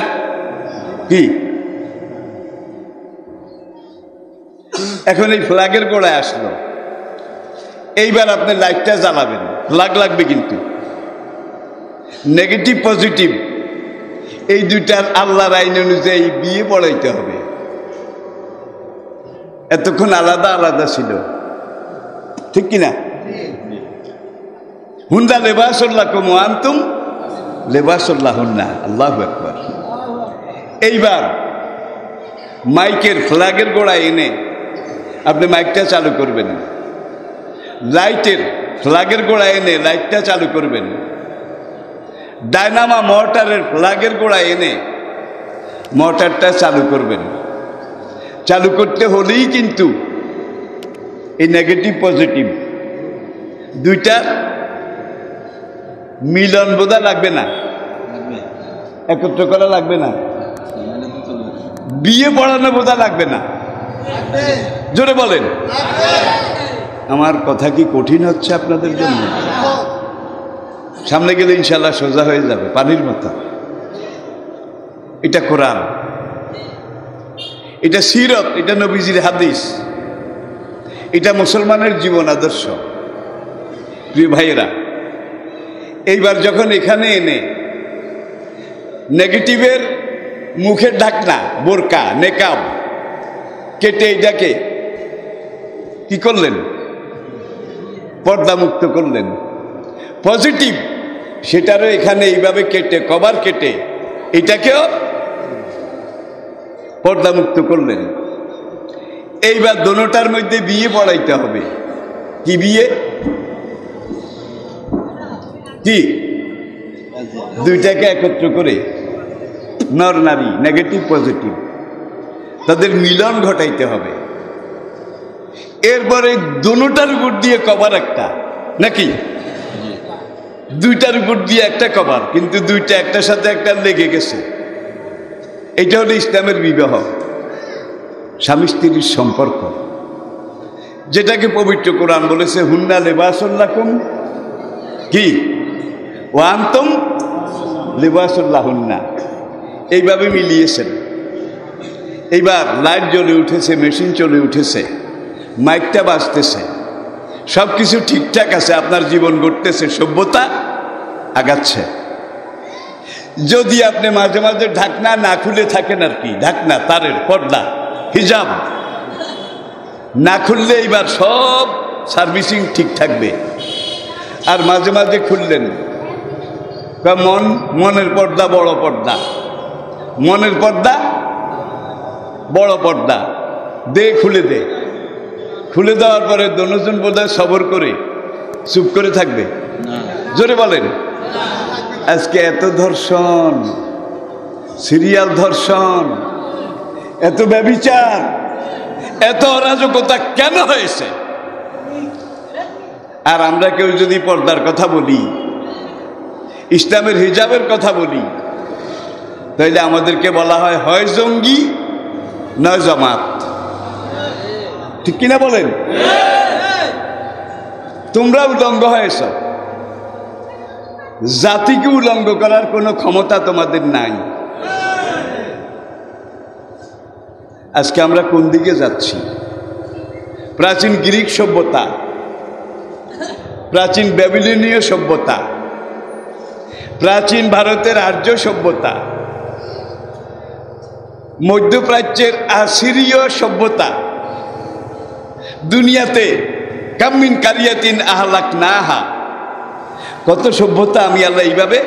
কি এখন এই ফ্ল্যাগের গোড়ায় আসলো, এইবার আপনি লাইটটা জ্বালাবেন, ফ্ল্যাগ লাগবে, কিন্তু নেগেটিভ পজিটিভ এই দুইটার আল্লাহর আইন অনুযায়ী বিয়ে পড়াইতে হবে। এতক্ষণ আলাদা আলাদা ছিল, ঠিক কিনা? হুন্ডা লেবাসুল্লাকুম ওয়া আনতুম লেবাসুল্লাহুন্না। আল্লাহু আকবার। এইবার মাইকের ফ্ল্যাগের গোড়া এনে আপনি মাইকটা চালু করবেন, লাইটের ফ্ল্যাগের গোড়া এনে লাইটটা চালু করবেন, ডায়নামা মোটরের ফ্ল্যাগের গোড়া এনে মোটরটা চালু করবেন। চালু করতে হলেই কিন্তু এই নেগেটিভ পজিটিভ দুইটার মিলন বোঝা লাগবে না, একত্র করা লাগবে না, বিয়ে পড়ানো বোঝা লাগবে না। জোরে বলেন। আমার কথা কি কঠিন হচ্ছে আপনাদের জন্য? সামনে গেলে ইনশাল্লাহ সোজা হয়ে যাবে, পানির মতো। এটা কোরআন, এটা সিরত, এটা নবীজির হাদিস, এটা মুসলমানের জীবন আদর্শ। প্রিয় ভাইয়েরা, এইবার যখন এখানে এনে নেগেটিভের মুখের ঢাকনা বোরকা নেকাব কেটে এটাকে কি করলেন? পর্দা মুক্ত করলেন। পজিটিভ সেটারও এখানে এইভাবে কেটে কভার কেটে এটাকেও পর্দা মুক্ত করলেন। এইবার দোনোটার মধ্যে বিয়ে পড়াইতে হবে। কি বিয়ে? কি? দুইটাকে একত্র করে নর নারী নেগেটিভ পজিটিভ তাদের মিলন ঘটাইতে হবে। এরপরে দোনোটার উপর দিয়ে কভার একটা, নাকি দুইটার উপর দিয়ে একটা কভার, কিন্তু দুইটা একটার সাথে একটা লেগে গেছে। এটা হলো ইসলামের বিবাহ, স্বামী স্ত্রীর সম্পর্ক, যেটাকে পবিত্র কোরআন বলেছে হুন্না লিবাসুল্লাকুম কি ওয়া আনতুম লিবাসুল্লাহুন্না। এইভাবে মিলিয়েছেন। এইবার লাইট জ্বলে উঠেছে, মেশিন চলে উঠেছে, মাইকটা বাজতেছে, সব কিছু ঠিকঠাক আছে, আপনার জীবন গড়তেছে, সভ্যতা আগাচ্ছে। যদি আপনি মাঝে মাঝে ঢাকনা না খুলে থাকেন, আর কি ঢাকনা তারের পর্দা হিজাব না খুললে এইবার সব সার্ভিসিং ঠিক থাকবে। আর মাঝে মাঝে খুললেন, মনের পর্দা বড় পর্দা, মনের পর্দা বড় পর্দা দে, খুলে দে। খুলে দেওয়ার পরে দোনোজন বোধহয় সবর করে চুপ করে থাকবে। জোরে বলেন। আজকে এত ধর্ষণ, সিরিয়াল ধর্ষণ, এত ব্যভিচার, এত অরাজকতা কেন হয়েছে? আর আমরা কেউ যদি পর্দার কথা বলি, ইসলামের হিজাবের কথা বলি, তাইলে আমাদেরকে বলা হয় হয় জঙ্গি নয় জামাত। ঠিক কিনা বলেন? তোমরা উলঙ্গ হয়েছ, জাতিকে উলঙ্গ করার কোনো ক্ষমতা তোমাদের নাই। আজকে আমরা কোন দিকে যাচ্ছি? প্রাচীন গ্রিক সভ্যতা, প্রাচীন ব্যাবিলনীয় সভ্যতা, প্রাচীন ভারতের আর্য সভ্যতা, মধ্যপ্রাচ্যের আসিরীয় সভ্যতা, দুনিয়াতে কামিন কারিয়াতিন আহলাক নাহা, কত সভ্যতা আমি আল্লাহ এইভাবে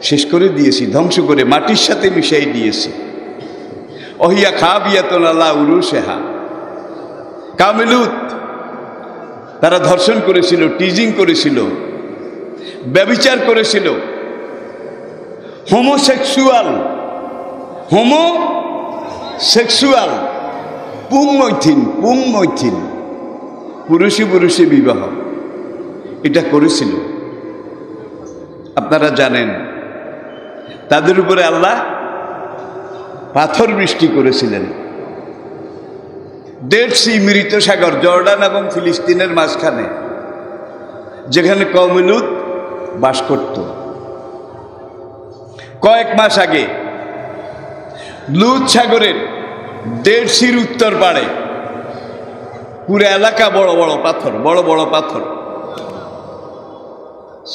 শেষ করে দিয়েছি, ধ্বংস করে মাটির সাথে মিশাই দিয়েছি। অহিয়া খাবিয়াতুন আলা উরুশেহা। কামেলুত তারা ধর্ষণ করেছিল, টিজিং করেছিল, ব্যভিচার করেছিল, হোমোসেক্সুয়াল পুংমৈথিন পুরুষে পুরুষে বিবাহ এটা করেছিল। আপনারা জানেন তাদের উপরে আল্লাহ পাথর বৃষ্টি করেছিলেন। ডেড সি, মৃত সাগর, জর্ডান এবং ফিলিস্তিনের মাঝখানে, যেখানে কওমে লূত বাস করত। কয়েক মাস আগে লূত সাগরের ডেড সির উত্তর পাড়ে পুরো এলাকা বড় বড় পাথর, বড় বড় পাথর।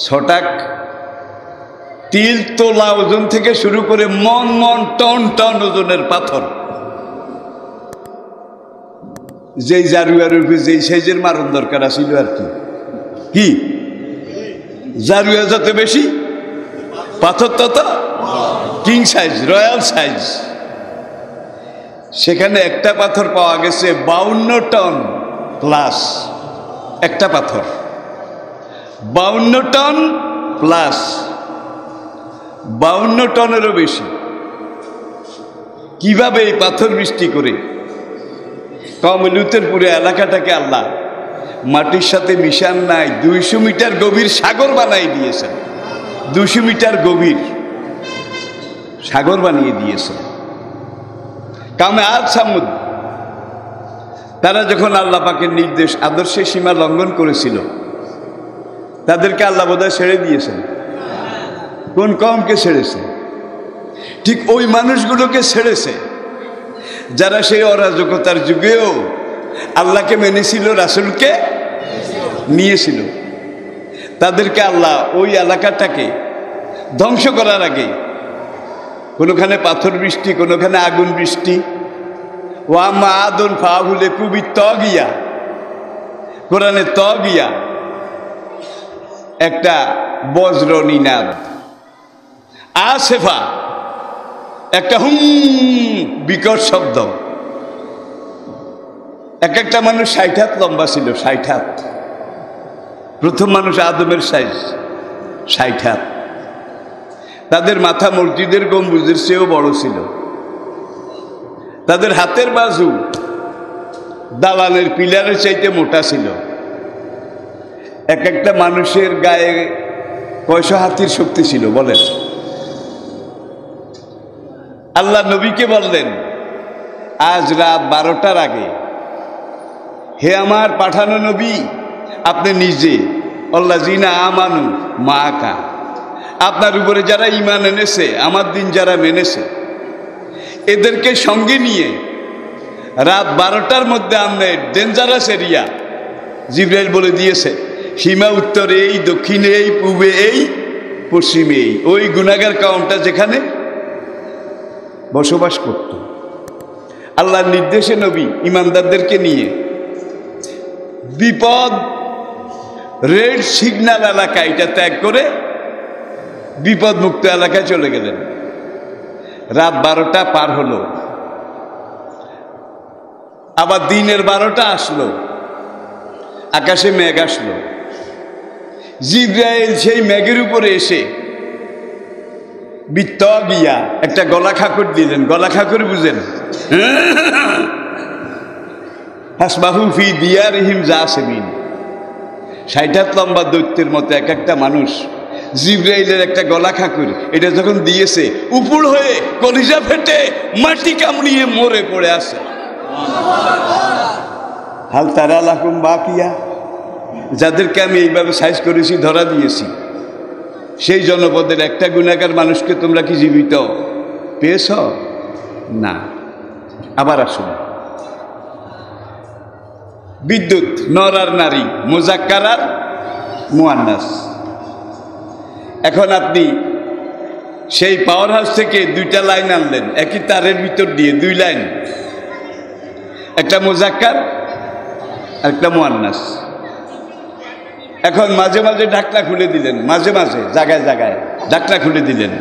ছটাক তিল তোলা ওজন থেকে শুরু করে মন মন টন টন ওজনের পাথর, যেই জারুয়ার উপরে যেই সাইজের মারণ দরকার ছিল আর কি, কি জারুয়া যত বেশি পাথর তত কিং সাইজ, রয়্যাল সাইজ। সেখানে একটা পাথর পাওয়া গেছে 52 টন প্লাস, একটা পাথর 52 টন প্লাস, 52 টনেরও বেশি। কিভাবে এই পাথর বৃষ্টি করে কওম লুতের পুরো এলাকাটাকে আল্লাহ মাটির সাথে মিশান নাই 200 মিটার গভীর সাগর বানিয়ে দিয়েছেন। 200 মিটার গভীর সাগর বানিয়ে দিয়েছেন কামে আদ সামুদ। তারা যখন আল্লাহ পাকের নির্দেশ আদর্শের সীমা লঙ্ঘন করেছিল, তাদেরকে আল্লাহ বোধহয় ছেড়ে দিয়েছেন। কোন কওমকে ছেড়েছে? ঠিক ওই মানুষগুলোকে ছেড়েছে যারা সেই অরাজকতার যুগেও আল্লাহকে মেনেছিল, রাসূলকে নিয়েছিল। তাদেরকে আল্লাহ ওই এলাকাটাকে ধ্বংস করার আগে কোনোখানে পাথর বৃষ্টি, কোনোখানে আগুন বৃষ্টি। ওয়ামা আদন ফাহুলে কুবি তগিয়া, কোরআনে তগিয়া একটা বজ্র নিনাদ, আসেফা একটা হুম বিকট শব্দ। এক একটা মানুষ 60 হাত লম্বা ছিল, 60 হাত। প্রথম মানুষ আদমের সাইজ 60 হাত। তাদের মাথা মসজিদের গম্বুজের চেয়েও বড় ছিল। তাদের হাতের বাজু দালানের পিলারের চাইতে মোটা ছিল। এক একটা মানুষের গায়ে কয়শো হাতির শক্তি ছিল বলেন। আল্লাহ নবীকে বললেন আজ রাত 12টার আগে, হে আমার পাঠানো নবী, আপনি নিজে আল্লাযিনা আমানু মাআকা, আপনার উপরে যারা ঈমান এনেছে, আমার দিন যারা মেনেছে, এদেরকে সঙ্গে নিয়ে রাত 12টার মধ্যে আপনি ডেঞ্জারাস এরিয়া, জিবরাইল বলে দিয়েছে সীমা উত্তরে এই, দক্ষিণে এই, পূবে এই, পশ্চিমে এই, ওই গুনাহগার কওমটা যেখানে বসবাস করত। আল্লাহর নির্দেশে নবী ইমানদারদেরকে নিয়ে বিপদ রেড সিগন্যাল এলাকা এটা ত্যাগ করে বিপদ মুক্ত এলাকায় চলে গেলেন। রাত 12টা পার হলো, আবার দিনের 12টা আসলো, আকাশে মেঘ আসলো। জিবরাইল সেই মেঘের উপরে এসে বিত্তগিয়া একটা গলা খাকর দিলেন। গলা খাকর বুঝেন? হাসবাহু ফি দিয়ারিহিম জাসিমিন। 60 হাত লম্বা দৈত্যের মতো এক একটা মানুষ জিবরাইলের একটা গলা খাকুর এটা যখন দিয়েছে, উপর হয়ে কলিজা ফেটে মাটি কামড়িয়ে মরে পড়ে আছে। হাল তারা লাকুম বাকিয়া, যাদেরকে আমি এইভাবে সাইজ করেছি, ধরা দিয়েছি, সেই জনপদের একটা গুনাহগার মানুষকে তোমরা কি জীবিত পেয়েছ? না। আবার আসুন, বিদ্যুৎ নর আর নারী, মুজাক্কার আর মুয়ান্নাস। এখন আপনি সেই পাওয়ার হাউস থেকে 2টা লাইন আনলেন, একই তারের ভিতর দিয়ে 2 লাইন, একটা মুজাক্কার আর একটা মুয়ান্নাস। এখন মাঝে মাঝে ঢাকনা খুলে দিলেন, মাঝে মাঝে জায়গায় জায়গায় ঢাকনা খুলে দিলেন।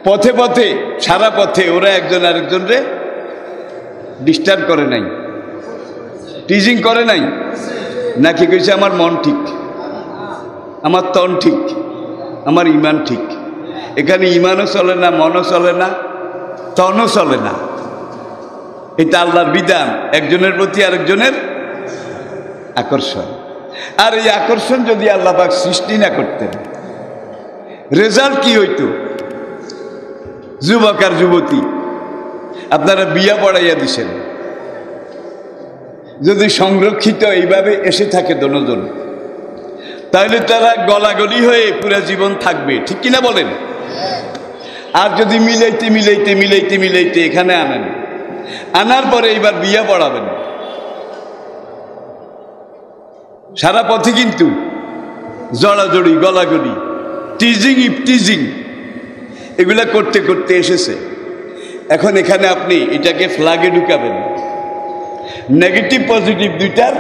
পথে পথে সারা পথে ওরা একজন আরেকজনরে ডিস্টার্ব করে নাই, টিজিং করে নাই, নাকি কইছে আমার মন ঠিক, আমার তন ঠিক, আমার ইমান ঠিক। এখানে ইমানও চলে না, মনও চলে না, তনও চলে না। এটা আল্লাহর বিধান, একজনের প্রতি আরেকজনের আকর্ষণ। আর এই আকর্ষণ যদি আল্লাহ পাক সৃষ্টি না করতেন, রেজাল্ট কি হইতো? যুবক আর যুবতী আপনারা বিয়া পড়াইয়া দিছেন, যদি সংরক্ষিত এইভাবে এসে থাকে দনোজন, তাহলে তারা গলাগলি হয়ে পুরা জীবন থাকবে, ঠিক কিনা বলেন? আর যদি মিলাইতে মিলাইতে মিলাইতে মিলাইতে এখানে আনেন, আনার পরে এইবার বিয়া পড়াবেন, সারা পথে কিন্তু জড়াজড়ি গলাগলি, টিজিং ইপটিজিং এগুলা করতে করতে এসেছে। এখন এখানে আপনি এটাকে ফ্ল্যাগে ঢুকাবেন, নেগেটিভ পজিটিভ দুইটার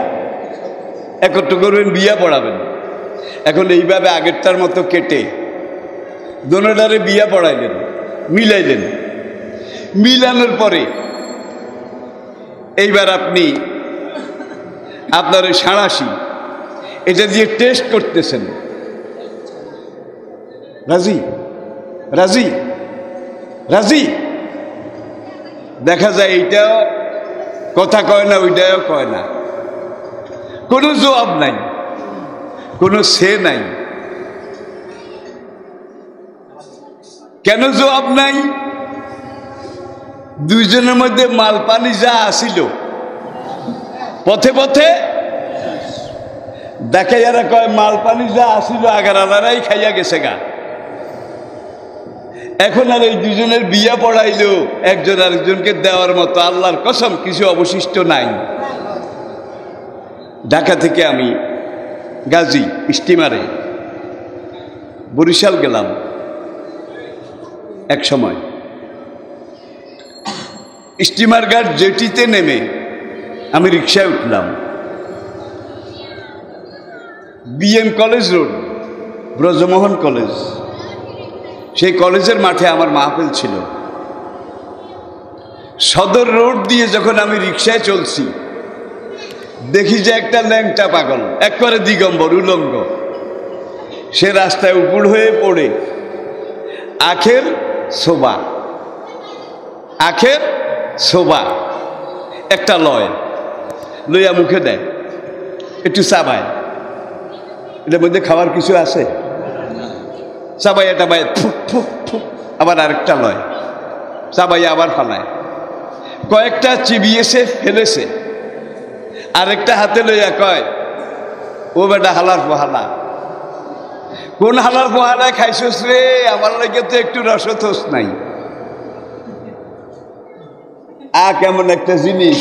একত্র করবেন, বিয়া পড়াবেন। এখন এইভাবে আগেরটার মতো কেটে দোনোটারে বিয়া পড়াইলেন, মিলাইলেন। মিলানোর পরে এইবার আপনি আপনার ওই সাঁড়াশি এটা দিয়ে টেস্ট করতেছেন। রাজি রাজি রাজি, দেখা যায় এইটাও কথা কয় না, ওইটাও কয় না, কোনো জবাব নাই, কোনো সে নাই। কেন জবাব নাই? দুইজনের মধ্যে মাল পানি যা আসিল পথে পথে দেখে, যারা কয় মাল পানি যা আসিল আগার আলারাই খাইয়া গেছে গা। এখন আর এই দুজনের বিয়া পড়াইলেও একজন আরেকজনকে দেওয়ার মতো আল্লাহর কসম কিছু অবশিষ্ট নাই। ঢাকা থেকে আমি গাজী স্টিমারে বরিশাল গেলাম এক সময়। স্টিমার ঘাট জেটিতে নেমে আমি রিক্সায় উঠলাম। BM college road, Brajamohan college, সেই কলেজের মাঠে আমার মাহফিল ছিল। সদর রোড দিয়ে যখন আমি রিক্সায় চলছি, দেখি যে একটা ল্যাংটা পাগল, একবারে দিগম্বর উলঙ্গ, সে রাস্তায় উপুড় হয়ে পড়ে আখের শোভা, আখের শোভা একটা লয় লইয়া মুখে দেয়, একটু চাবায়, এটার মধ্যে খাওয়ার কিছু আছে, চাবাই এটা বাই ফুক ফুক ফুক, আবার আরেকটা লয়, চাবাই আবার ফালায়, কয়েকটা চিবিয়েছে ফেলেছে, আরেকটা হাতে লইয়া কয়, ও বেটা হালার পোহালা, কোন হালার পোহালায় খাইছস রে, আমার লাগে তো একটু রসথোস নাই। কেমন একটা জিনিস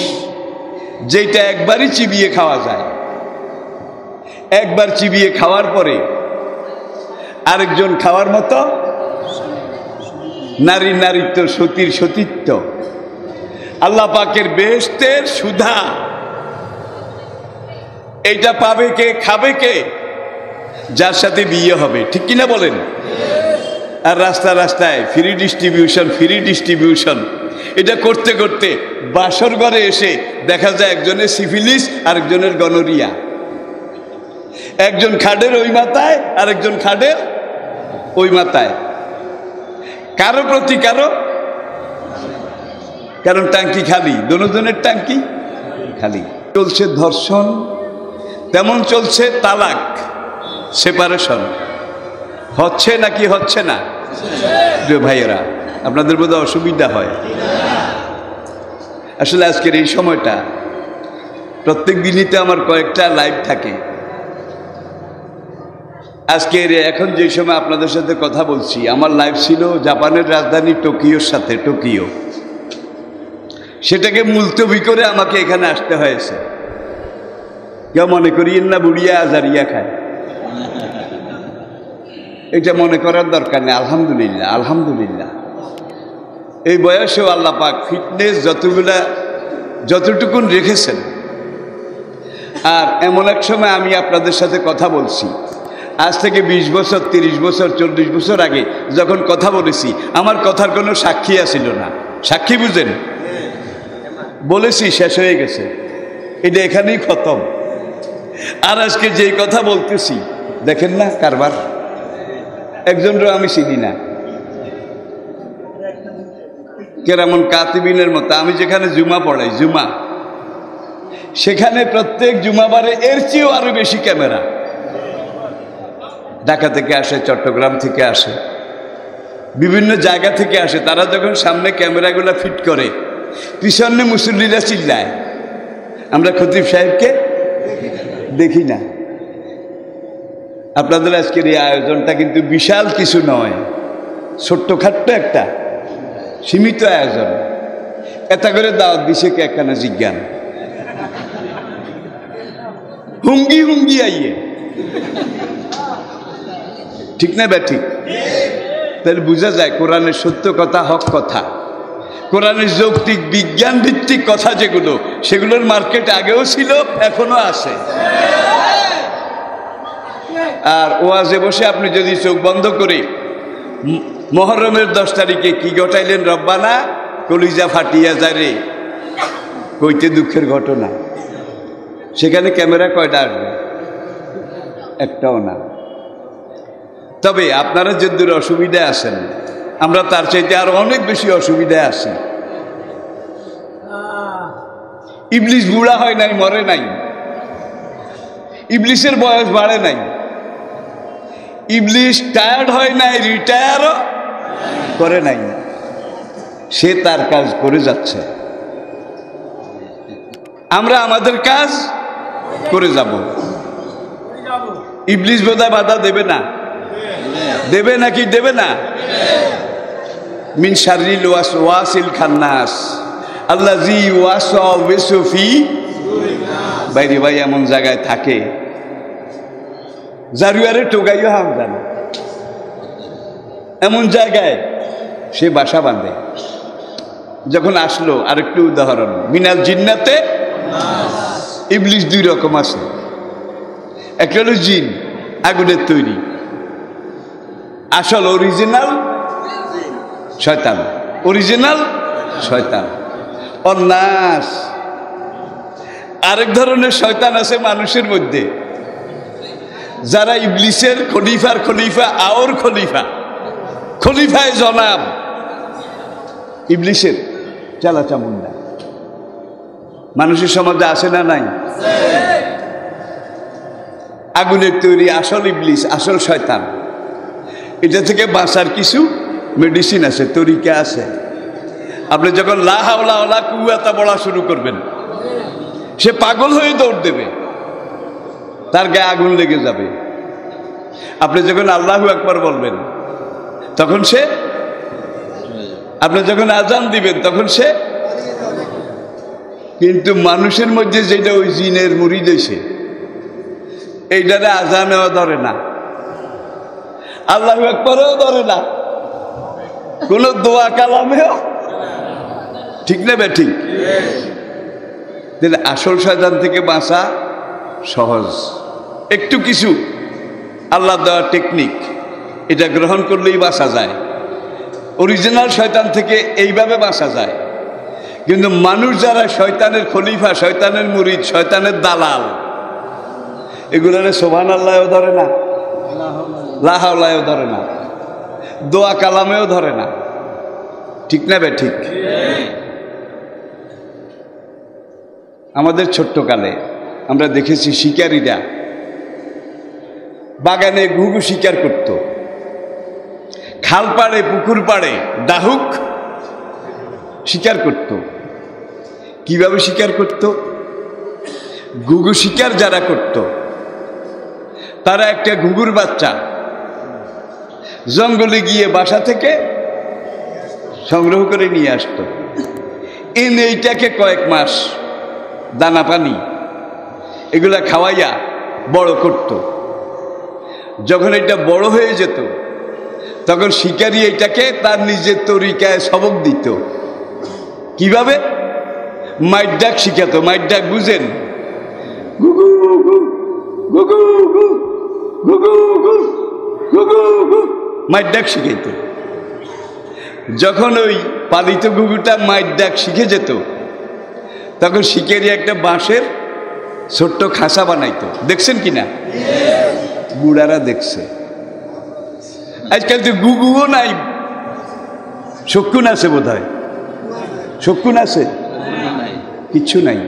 যেটা একবারই চিবিয়ে খাওয়া যায়। একবার চিবিয়ে খাওয়ার পরে আরেকজন খাওয়ার মতো, নারী নারীত্ব, সতীর সতীত্ব, আল্লাহ পাকের বেহেশতের সুধা, এইটা পাবে কে, খাবে কে? যার সাথে বিয়ে হবে, ঠিক কিনা বলেন? আর রাস্তা রাস্তায় ফ্রি ডিস্ট্রিবিউশন, ফ্রি ডিস্ট্রিবিউশন, এটা করতে করতে বাসর ঘরে এসে দেখা যায় একজনের সিফিলিস, আরেকজনের গনোরিয়া, একজন খাডের ওই মাথায়, আরেকজন খাডের ওই মাথায়, কারো প্রতি কারো, কারণ টাঙ্কি খালি, দোনোজনের টাঙ্কি খালি। চলছে ধর্ষণ, তেমন চলছে তালাক, সেপারেশন, হচ্ছে নাকি হচ্ছে না? প্রিয় ভাইয়েরা, আপনাদের বোধহয় অসুবিধা হয়। আসলে আজকের এই সময়টা, প্রত্যেক দিনই তো আমার কয়েকটা লাইভ থাকে। আজকের এখন যে সময় আপনাদের সাথে কথা বলছি, আমার লাইভ ছিল জাপানের রাজধানী টোকিওর সাথে, টোকিও। সেটাকে মুলতবি করে আমাকে এখানে আসতে হয়েছে। কেউ মনে করিয়েন না বুড়িয়া আজারিয়া খায়, এটা মনে করার দরকার নেই। আলহামদুলিল্লাহ, আলহামদুলিল্লাহ, এই বয়সেও আল্লাহ পাক ফিটনেস যতটুকুন রেখেছেন। আর এমন এক সময় আমি আপনাদের সাথে কথা বলছি, আজ থেকে 20 বছর, 30 বছর, 40 বছর আগে যখন কথা বলেছি, আমার কথার কোনো সাক্ষী আসিল না। সাক্ষী বুঝেন? বলেছি, শেষ হয়ে গেছে, এটা এখানেই খতম। আর আজকে যেই কথা বলতেছি, দেখেন না কারবার, একজনও আমি চিনি না, কেরামন কাতিবিনের মতো। আমি যেখানে জুমা পড়াই, জুমা, সেখানে প্রত্যেক জুমাবারে এর চেয়েও আরো বেশি ক্যামেরা ঢাকা থেকে আসে, চট্টগ্রাম থেকে আসে, বিভিন্ন জায়গা থেকে আসে। তারা যখন সামনে ক্যামেরাগুলো ফিট করে, পিছনে মুসল্লিরা চিল্লায়, আমরা খতিব সাহেবকে দেখি না। আপনাদের আজকের এই আয়োজনটা কিন্তু বিশাল কিছু নয়, ছোট্টখাট্ট একটা সীমিত আয়োজন। এটা করে দাওয়াত দিছে কে একখানা জিজ্ঞান, হুঙ্গি হুঙ্গি আইয়ে ঠিক না ব্যাঠিক? তাহলে বোঝা যায় কোরআনের সত্য কথা, হক কথা, কোরআনের যৌক্তিক বিজ্ঞান ভিত্তিক কথা যেগুলো, সেগুলোর মার্কেট আগেও ছিল, এখনো আছে। আর ওয়াজে বসে আপনি যদি চোখ বন্ধ করে মুহররমের 10 তারিখে কি ঘটাইলেন রব্বানা, কলিজা ফাটিয়া যায় রে, কইতে দুঃখের ঘটনা। সেখানে ক্যামেরা কয়টা আসবে? একটাও না। তবে আপনারা যে দূর অসুবিধায় আছেন, আমরা তার চাইতে আরো অনেক বেশি অসুবিধায় আছি। ইবলিস বুড়া হয় নাই, মরে নাই। ইবলিসের বয়স বাড়ে নাই। ইবলিস টায়ার্ড হয় নাই, রিটায়ারও করে নাই। সে তার কাজ করে যাচ্ছে, আমরা আমাদের কাজ করে যাব। ইবলিস বোধহয় বাধা দেবে না? দেবে নাকি দেবে না? মিন শাররিল ওয়াসওয়াসিল খান্নাস আল্লাযী ইউওয়াসওয়িসু ফি বাইরে ভাই এমন জায়গায় থাকে জারুয়ারে টোগাইও হাম জানে, এমন জায়গায় সে বাসা বাঁধে। যখন আসলো, আরেকটু উদাহরণ, মিনাল জিন্নাতে ইবলিস 2 রকম আছে। একটা হলো জিন, আগুনের তৈরি, আসল অরিজিনাল শয়তান, অরিজিনাল শয়তান। অন্নাস, আরেক ধরনের শয়তান আছে মানুষের মধ্যে, যারা ইবলিসের খলিফার খলিফা, আওর খলিফা, খলিফায় জনাব, ইবলিসের চালাচামুন্ডা। মানুষের সমাজে আছে না নাই? আগুনের তৈরি আসল ইবলিস, আসল শয়তান। এটা থেকে বাঁচার কিছু মেডিসিন আছে, তরিকা আছে। আপনি যখন লা হাওলা ওয়ালা কুওয়াতা বলা শুরু করবেন, সে পাগল হয়ে দৌড় দেবে, তার গায়ে আগুন লেগে যাবে। আপনি যখন আল্লাহু আকবার বলবেন, তখন সে, আপনি যখন আজান দিবেন, তখন সে। কিন্তু মানুষের মধ্যে যেটা ওই জিনের মুরিদ হইছে, এইটারে আজানেও ধরে না, আল্লাহু আকবারও ধরে না, কোন দোয়া কালামেও, ঠিক না ব্যাঠিক? আসল শয়তান থেকে বাঁচা সহজ। একটু কিছু আল্লাহ দেওয়ার টেকনিক, এটা গ্রহণ করলেই বাঁচা যায়। অরিজিনাল শয়তান থেকে এইভাবে বাঁচা যায়। কিন্তু মানুষ যারা শয়তানের খলিফা, শয়তানের মুরিদ, শয়তানের দালাল, এগুলোরে সুবহানাল্লাহও ধরে না, লা হাওলাও ধরে না, দোয়া কালামেও ধরে না, ঠিক না ব্যাঠিক? আমাদের ছোট্টকালে আমরা দেখেছি শিকারীরা বাগানে ঘুঘু শিকার করত, খাল পাড়ে পুকুর পাড়ে ডাহুক শিকার করত। কিভাবে শিকার করত? ঘুঘু শিকার যারা করত, তারা একটা ঘুঘুর বাচ্চা জঙ্গলে গিয়ে বাসা থেকে সংগ্রহ করে নিয়ে আসতো, এনে এইটাকে কয়েক মাস দানা পানি এগুলা খাওয়াইয়া বড় করত। যখন এটা বড় হয়ে যেত, তখন শিকারী এটাকে তার নিজের তরিকায় সবক দিত। কিভাবে? মাইর ডাক শিখাতো। মাইর ডাক বুঝেন? গুগু গু গুগু গু গুগু গু গুগু গু, মাইর ডাক শিখাইত। যখন ওই পালিত গুগুটা মাইর ডাক শিখে যেত, তখন শিকারী একটা বাঁশের ছোট্ট খাঁচা বানাইতো। দেখছেন কিনা? বুড়ারা দেখছে। আজকাল তো গুগুও নাই, শকুন আছে বোধ হয়, শকুন আছে, কিচ্ছু নাই।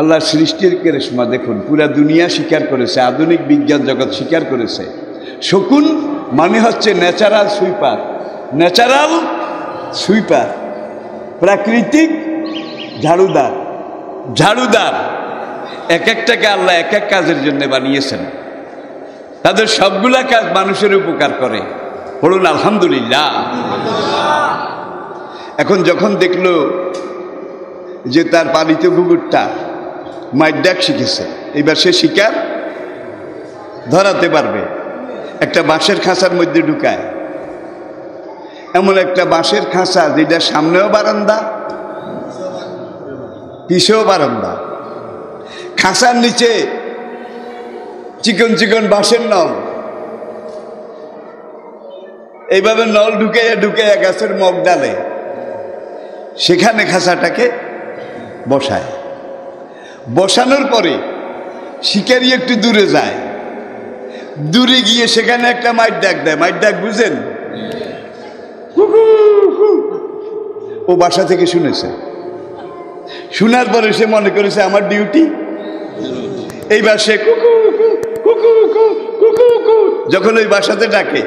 আল্লাহর সৃষ্টির কেরেশমা দেখুন, পুরা দুনিয়া স্বীকার করেছে, আধুনিক বিজ্ঞান জগৎ স্বীকার করেছে, শকুন মানে হচ্ছে ন্যাচারাল সুইপার। ন্যাচারাল সুইপার, প্রাকৃতিক ঝাড়ুদার। ঝাড়ুদার এক একটাকে আল্লাহ এক এক কাজের জন্য বানিয়েছেন। তাদের সবগুলা কাজ মানুষের উপকার করে। বলুন আলহামদুলিল্লাহ। এখন যখন দেখলো যে তার পালিত কুকুরটা মাইর ডাক শিখেছে, এবার সে শিকার ধরাতে পারবে, একটা বাঁশের খাঁচার মধ্যে ঢুকায়, এমন একটা বাঁশের খাঁচা যেটা সামনেও বারান্দা পিছেও বারান্দা, খাঁচার নিচে চিকন চিকন বাঁশের নল, এইভাবে নল ঢুকাইয়া গাছের মগ ডালে সেখানে খাঁচাটাকে বসায়। বসানোর পরে শিকারি একটু দূরে যায়, দূরে গিয়ে সেখানে একটা মাইট ডাক দেয়। মাইট ডাক বুঝেন? ও বাসা থেকে শুনেছে, শোনার পরে সে মনে করেছে আমার ডিউটি। এইবার সে যখন ওই বাসাতে ডাকে,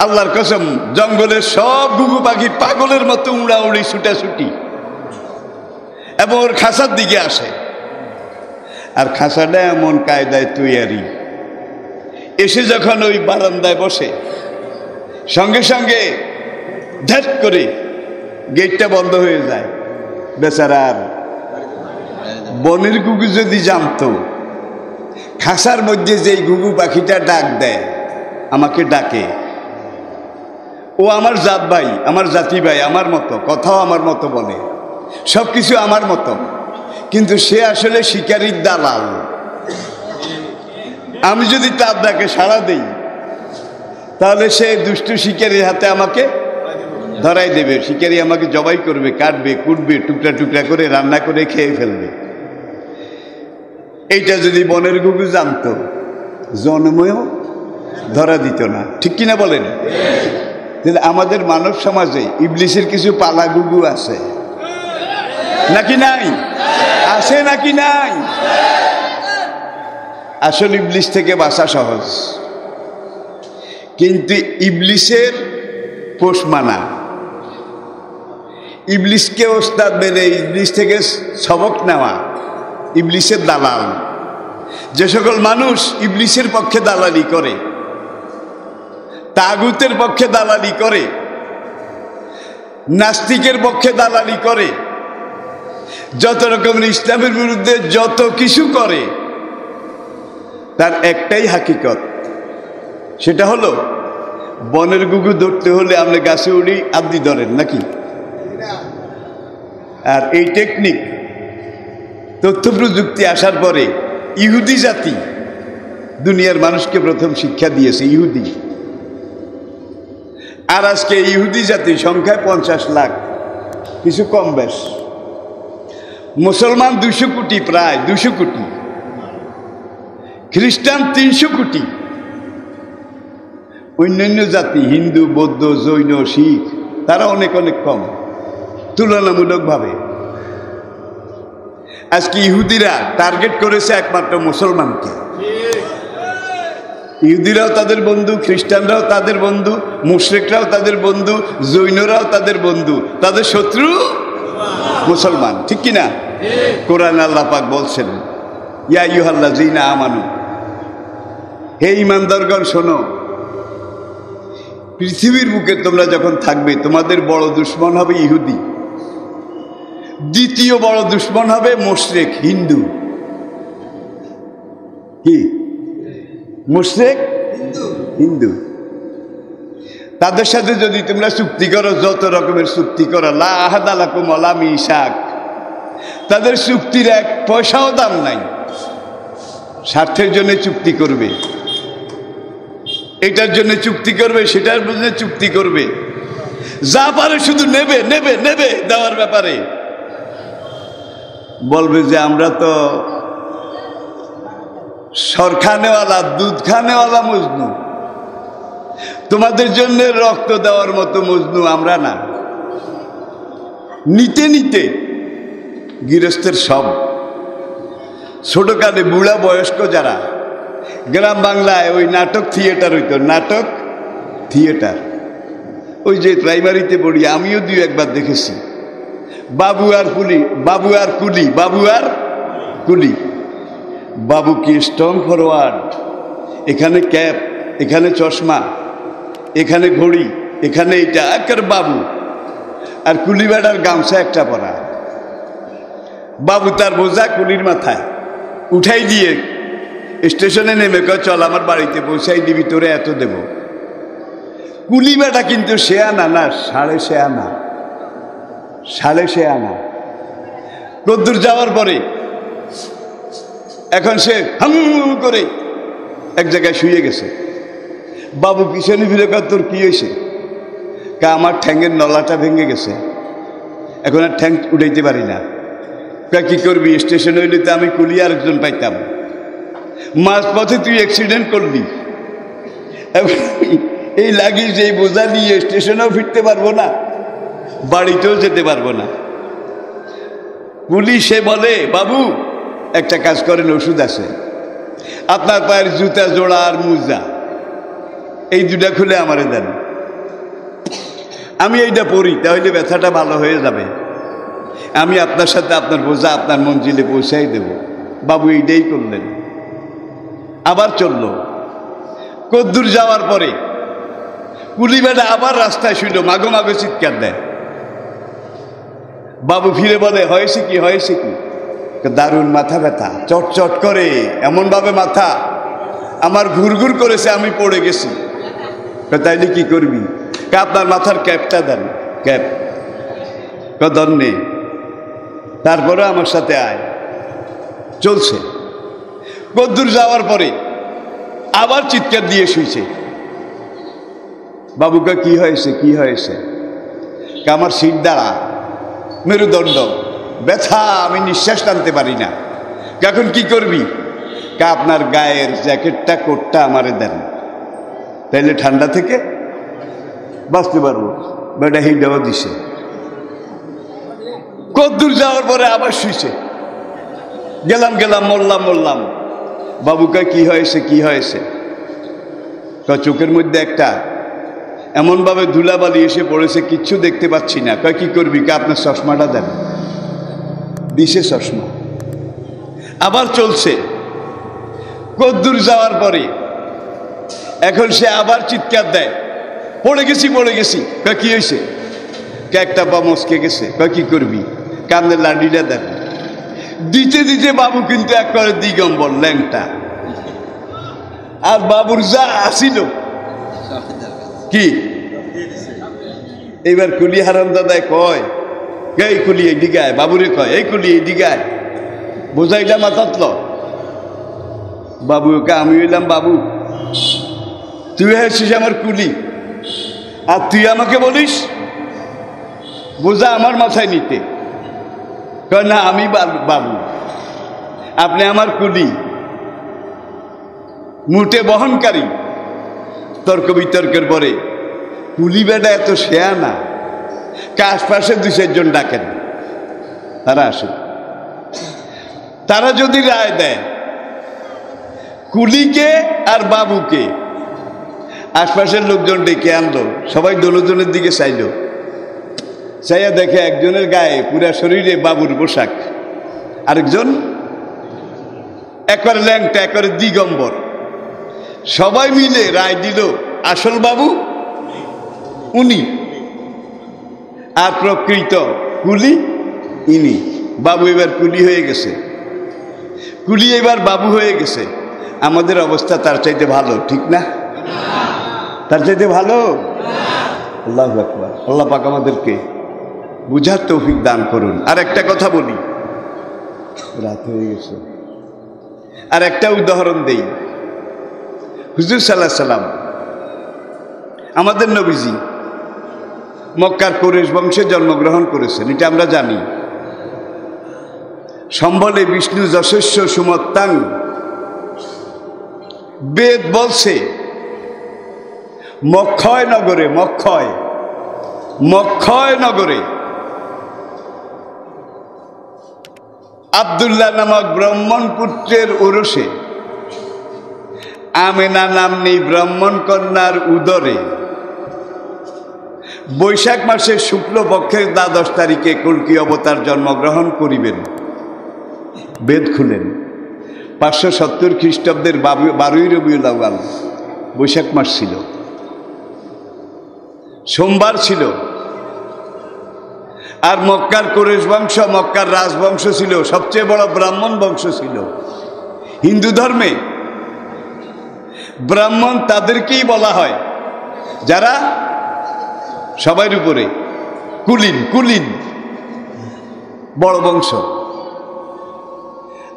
আল্লাহর কসম জঙ্গলের সব ঘুঘু পাখি পাগলের মতো উড়াউড়ি ছুটাছুটি এবং ওর খাঁচার দিকে আসে। আর খাঁচাটা এমন কায়দায় তৈয়ারি, এসে যখন ওই বারান্দায় বসে সঙ্গে সঙ্গে ধ্যাট করে গেটটা বন্ধ হয়ে যায়। বেচারার বনের ঘুঘু যদি জানতো খাঁচার মধ্যে যেই ঘুঘু পাখিটা ডাক দেয়, আমাকে ডাকে, ও আমার জাত ভাই, আমার জাতি ভাই, আমার মতো, কথাও আমার মতো বলে, সব কিছু আমার মতো, কিন্তু সে আসলে শিকারীর দালাল। আমি যদি তার ডাকে সাড়া দেই তাহলে সে দুষ্টু শিকারীর হাতে আমাকে ধরাই দেবে। শিকারী আমাকে জবাই করবে, কাটবে, কুটবে, টুকরা টুকরা করে রান্না করে খেয়ে ফেলবে। এইটা যদি বনের ঘুঘু জানতো, জন্মেও ধরা দিত না। ঠিক কিনা বলেন? তাহলে আমাদের মানব সমাজে ইবলিসের কিছু পালা ঘুঘু আছে নাকি নাই? আছে নাকি নাই? আসল ইবলিস থেকে বাঁচা সহজ, কিন্তু ইবলিসের পোষ মানা, ইবলিসকে ওস্তাদ মেনে ইবলিস থেকে সবক নেওয়া, ইবলিসের দালাল। যে সকল মানুষ ইবলিসের পক্ষে দালালি করে, তাগুতের পক্ষে দালালি করে, নাস্তিকের পক্ষে দালালি করে, যত রকমের ইসলামের বিরুদ্ধে যত কিছু করে, তার একটাই হাকিকত, সেটা হলো বনের ঘুঘু ধরতে হলে আপনি গাছে উড়ি আবদি ধরেন নাকি? আর এই টেকনিক তথ্য প্রযুক্তি আসার পরে ইহুদি জাতি দুনিয়ার মানুষকে প্রথম শিক্ষা দিয়েছে, ইহুদি। আর আজকে ইহুদি জাতি সংখ্যায় 50 লাখ, কিছু কম বেশ। মুসলমান 200 কোটি, প্রায় 200 কোটি। খ্রিস্টান 300 কোটি। অন্যান্য জাতি হিন্দু, বৌদ্ধ, জৈন, শিখ তারা অনেক অনেক কম তুলনামূলকভাবে। আজকে ইহুদিরা টার্গেট করেছে একমাত্র মুসলমানকে। ইহুদিরাও তাদের বন্ধু, খ্রিস্টানরাও তাদের বন্ধু, মুশরিকরাও তাদের বন্ধু, জৈনরাও তাদের বন্ধু, তাদের শত্রু মুসলমান। ঠিক কিনা? কোরআন আল্লাহ পাক বলছেন, ইয়া আইয়ুহাল্লাযীনা আমানু, হে ঈমানদারগণ শোনো, পৃথিবীর বুকে তোমরা যখন থাকবে তোমাদের বড় দুশমন হবে ইহুদি, দ্বিতীয় বড় দুশমন হবে মুশরিক, হিন্দু। কি? মুশরিক, হিন্দু। তাদের সাথে যদি তোমরা চুক্তি করো, যত রকমের চুক্তি করো, লা আহাদা লাকুম ওয়ালা মিসাক, তাদের চুক্তির এক পয়সাও দাম নাই। স্বার্থের জন্য চুক্তি করবে, এটার জন্য চুক্তি করবে, সেটার জন্য চুক্তি করবে, যা পারে শুধু নেবে নেবে নেবে। দেওয়ার ব্যাপারে বলবে যে আমরা তো সর খানেওয়ালা, দুধ খানেওয়ালা মজনু, তোমাদের জন্য রক্ত দেওয়ার মতো মজনু আমরা না। নিতে নিতে গৃহস্থের সব, ছোটকালে বুড়া বয়স্ক যারা, গ্রাম বাংলায় ওই নাটক থিয়েটার হইতো, নাটক থিয়েটার। ওই যে প্রাইমারিতে পড়ি, আমিও 2-1 বার দেখেছি। বাবু আর কুলি, বাবু আর কুলি, বাবু আর কুলি। বাবু কি স্ট্রং ফরওয়ার্ড, এখানে ক্যাপ, এখানে চশমা, এখানে ঘড়ি, এখানে এইটা, একের বাবু। আর কুলি বেড়ার গামছা একটা পরা। বাবু তার বোঝা কুলির মাথায় উঠাই দিয়ে স্টেশনে নেমে কয় চল আমার বাড়িতে পৌঁছাই দিবি, তোরে এত দেব। কুলি বেটা কিন্তু সে আনা না, 6.5 আনা, 6.5 আনা। কদ্দুর যাওয়ার পরে এখন সে হাম করে এক জায়গায় শুয়ে গেছে। বাবু পিছনে ফিরে কয় তোর কি হয়েছে? আমার ঠ্যাঙ্গের নলাটা ভেঙে গেছে, এখন আর ঠ্যাং উঠাইতে পারি না। কি করবি? স্টেশন হইলে তো আমি কুলি আরেকজন পাইতাম, মাঝ পথে তুই অ্যাক্সিডেন্ট করলি, এই লাগিস এই বোঝা নিয়ে স্টেশনেও ফিরতে পারবো না, বাড়িতেও যেতে পারবো না। পুলিশে বলে বাবু একটা কাজ করেন, ওষুধ আছে, আপনার পায়ের জুতা জোড়া আর মোজা এই দুটা খুলে আমারে দেন, আমি এইটা পরি, তাহলে ব্যথাটা ভালো হয়ে যাবে, আমি আপনার সাথে আপনার বোঝা আপনার মঞ্জিলে পৌঁছাই দেব। বাবু এইটাই করলেন, আবার চলল। কদ্দুর যাওয়ার পরে কুলি বেটা আবার রাস্তায় শুইল, মাগো মাগো চিৎকার দেয়। বাবু ফিরে বলে হয়েছে কি, হয়েছে কি? দারুণ মাথা ব্যথা, চটচট করে, এমনভাবে মাথা আমার ঘুরঘুর করেছে, আমি পড়ে গেছি। তাইলে কি করবি? আপনার মাথার ক্যাপটা দেন। ক্যাপ দন নেই, তারপরে আমার সাথে আয়। চলছে। কদ্দুর যাওয়ার পরে আবার চিৎকার দিয়ে শুইছে। বাবুকে কি হয়েছে, কি হয়েছে? আমার সিট দাঁড়া, মেরুদণ্ড ব্যথা, আমি নিঃশ্বাস টানতে পারি না। এখন কি করবি? আপনার গায়ের জ্যাকেটটা কোটটা আমারে দেন, তাইলে ঠান্ডা থেকে বাঁচতে পারবো। বেটা হিডাও দিছে। কদ্দুর যাওয়ার পরে আবার শুইছে। গেলাম গেলাম, মরলাম মরলাম। বাবুকে কি হয়েছে, কি হয়েছে? চোখের মধ্যে একটা এমনভাবে ধুলাবালি এসে পড়েছে, কিচ্ছু দেখতে পাচ্ছি না। কি করবি? আপনার চশমাটা দেন। দিছে চশমা। আবার চলছে। কদ্দুর যাওয়ার পরে এখন সে আবার চিৎকার দেয়, পড়ে গেছি পড়ে গেছি। কি হয়েছে? একটা পা মস্কে গেছে। কি করবি? কানের লাঠিটা দেন। দিতে দিতে বাবু কিন্তু একবারে দিগম্বর, ল্যাংটা। আর বাবুর যা আসিল কি, এইবার কুলি হারাম দাদায় কয়, এই কুলি এই দিগায়, বাবুরে কয় এই কুলি এই দিগায়, বোঝাইলা মাথাতল। বাবুকে আমি হইলাম বাবু, তুই হয়েছিস আমার কুলি, আর তুই আমাকে বলিস বোঝা আমার মাথায় নিতে? কয় না, আমি বাবু, আপনি আমার কুলি, মুটে বহনকারী। তর্ক বিতর্কের পরে কুলি বেটা এত শেয়া না, আশপাশে 2-4 জন ডাকেন, তারা আসেন। তারা যদি রায় দেয় কুলিকে আর বাবুকে, আশপাশের লোকজন ডেকে আনলো, সবাই দোলজনের দিকে চাইল, চাইয়া দেখে একজনের গায়ে পুরা শরীরে বাবুর পোশাক, আরেকজন একবারে ল্যাংটা, একবারে দিগম্বর। সবাই মিলে রায় দিল আসল বাবু উনি, আর প্রকৃত কুলি ইনি। বাবু এবার কুলি হয়ে গেছে, কুলি এবার বাবু হয়ে গেছে। আমাদের অবস্থা তার চাইতে ভালো, ঠিক না? তার চাইতে ভালো। আল্লাহু আকবার। আল্লাহ পাক আমাদেরকে বুঝার তৌফিক দান করুন। আর একটা কথা বলি, রাত হয়ে গেছে, আর একটা উদাহরণ দেই। হুজুর সাল্লাল্লাহু আলাইহি সাল্লাম, আমাদের নবীজি মক্কার কুরাইশ বংশে জন্মগ্রহণ করেছেন, এটা আমরা জানি। সম্বলে বিষ্ণু যশস্য সুমত্তাং, বেদ বলছে মক্ষয় নগরে, মক্ষয় নগরে আব্দুল্লাহ নামক ব্রাহ্মণ পুত্রের ওরসে আমেনা নামনি ব্রাহ্মণ কন্যার উদরে বৈশাখ মাসের শুক্লপক্ষের 12 তারিখে কল্কি অবতার জন্মগ্রহণ করিবেন। বেদ খুলেন। 570 খ্রিস্টাব্দের 12ই রবিউল আউয়াল, বৈশাখ মাস ছিল, সোমবার ছিল। আর মক্কার কুরাইশ বংশ, মক্কার রাজবংশ ছিল, সবচেয়ে বড় ব্রাহ্মণ বংশ ছিল। হিন্দু ধর্মে ব্রাহ্মণ তাদেরকেই বলা হয় যারা সবার উপরে কুলীন কুলীন বড় বংশ।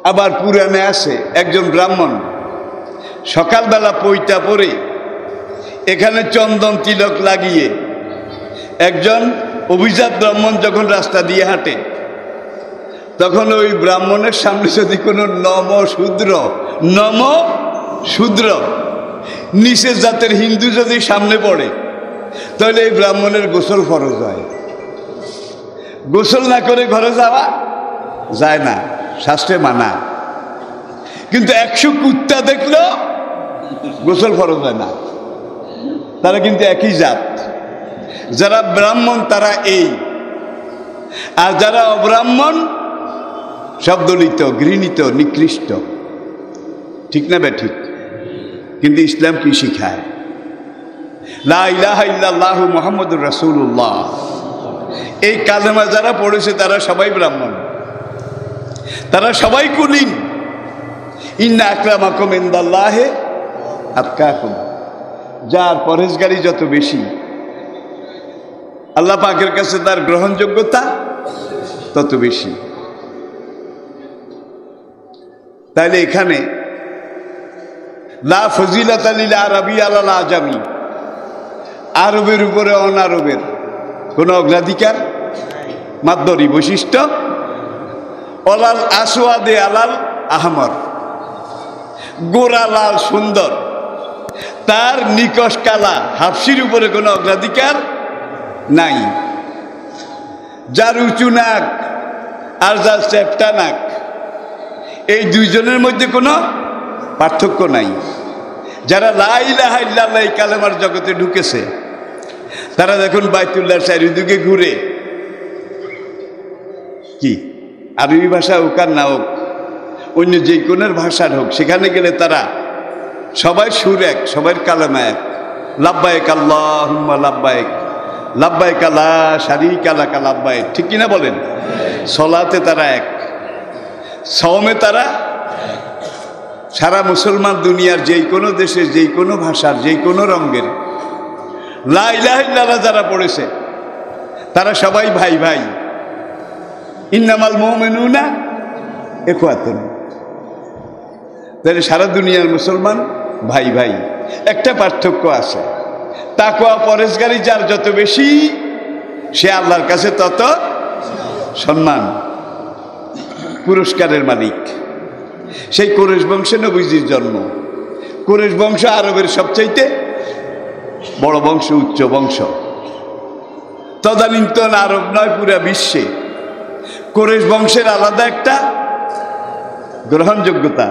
আবার পুরাণে আছে একজন ব্রাহ্মণ সকালবেলা পৈতা পরে এখানে চন্দন তিলক লাগিয়ে একজন অভিজাত ব্রাহ্মণ যখন রাস্তা দিয়ে হাঁটে তখন ওই ব্রাহ্মণের সামনে যদি কোনো শূদ্র নিচের জাতের হিন্দু যদি সামনে পড়ে তাহলে এই ব্রাহ্মণের গোসল ফরজ হয়। গোসল না করে ঘরে যাওয়া যায় না, শাস্ত্রে মানা। কিন্তু 100 কুত্তা দেখলেও গোসল ফরজ হয় না। তারা কিন্তু একই জাত। যারা ব্রাহ্মণ তারা এই, আর যারা অব্রাহ্মণ সব দলিত, ঘৃণিত, নিকৃষ্ট। ঠিক না বে ঠিক? কিন্তু ইসলাম কি শিখায়? লা ইলাহা ইল্লাল্লাহু মুহাম্মাদুর রাসূলুল্লাহ, এই কালেমা যারা পড়েছে তারা সবাই ব্রাহ্মণ, তারা সবাই কুলীন। ইন্না আকরামাকুম ইনদাল্লাহি আতকাকুম, যার পরহেজগারি যত বেশি আল্লাহ পাকের কাছে তার গ্রহণযোগ্যতা তত বেশি। তাইলে এখানে লা ফজিলাতা লিল আরবি আলাল আজামি, আরবের উপরে অনারবের কোনো অগ্রাধিকার মাদ্দরি বৈশিষ্ট্য। অলাল আসওয়াদে আলাল আহমর, গোরা লাল সুন্দর তার নিকশ কালা হাফসির উপরে কোনো অগ্রাধিকার নাই। যার উঁচু নাক আর যার চ্যাপ্টা নাক, এই দুইজনের মধ্যে কোনো পার্থক্য নাই। যারা লা ইলাহা ইল্লাল্লাহ কালেমার জগতে ঢুকেছে তারা দেখুন বাইতুল্লাহর চারিদিকে ঘুরে, কি আরবি ভাষা হোক আর না হোক, অন্য যে কোন ভাষার হোক, সেখানে গেলে তারা সবাই সুর এক, সবার কালেমা এক। লাব্বাইক আল্লাহুম্মা লাব্বাইক, লাব্বাইক লা শারীকা লাকা লাব্বাইক, ঠিক কিনা বলেন? সলাতে তারা এক, সওমে তারা সারা মুসলমান দুনিয়ার যেই কোনো দেশের, যেই কোনো ভাষার, যেই কোনো রঙের লা ইলাহা ইল্লাল্লাহ যারা পড়েছে তারা সবাই ভাই ভাই। ইন্নামাল মুমিনুনা ইখওয়াতুন, তাহলে সারা দুনিয়ার মুসলমান ভাই ভাই। একটা পার্থক্য আছে, তাকওয়া পরহেজগারি যার যত বেশি সে আল্লাহর কাছে তত সম্মান, পুরস্কারের মালিক। সেই কুরাইশ বংশে নবীজির জন্ম। কুরাইশ বংশ আরবের সবচাইতে বড় বংশ, উচ্চ বংশ। তদানীন্তন আরব নয়, পুরা বিশ্বে কুরাইশ বংশের আলাদা একটা গ্রহণযোগ্যতা,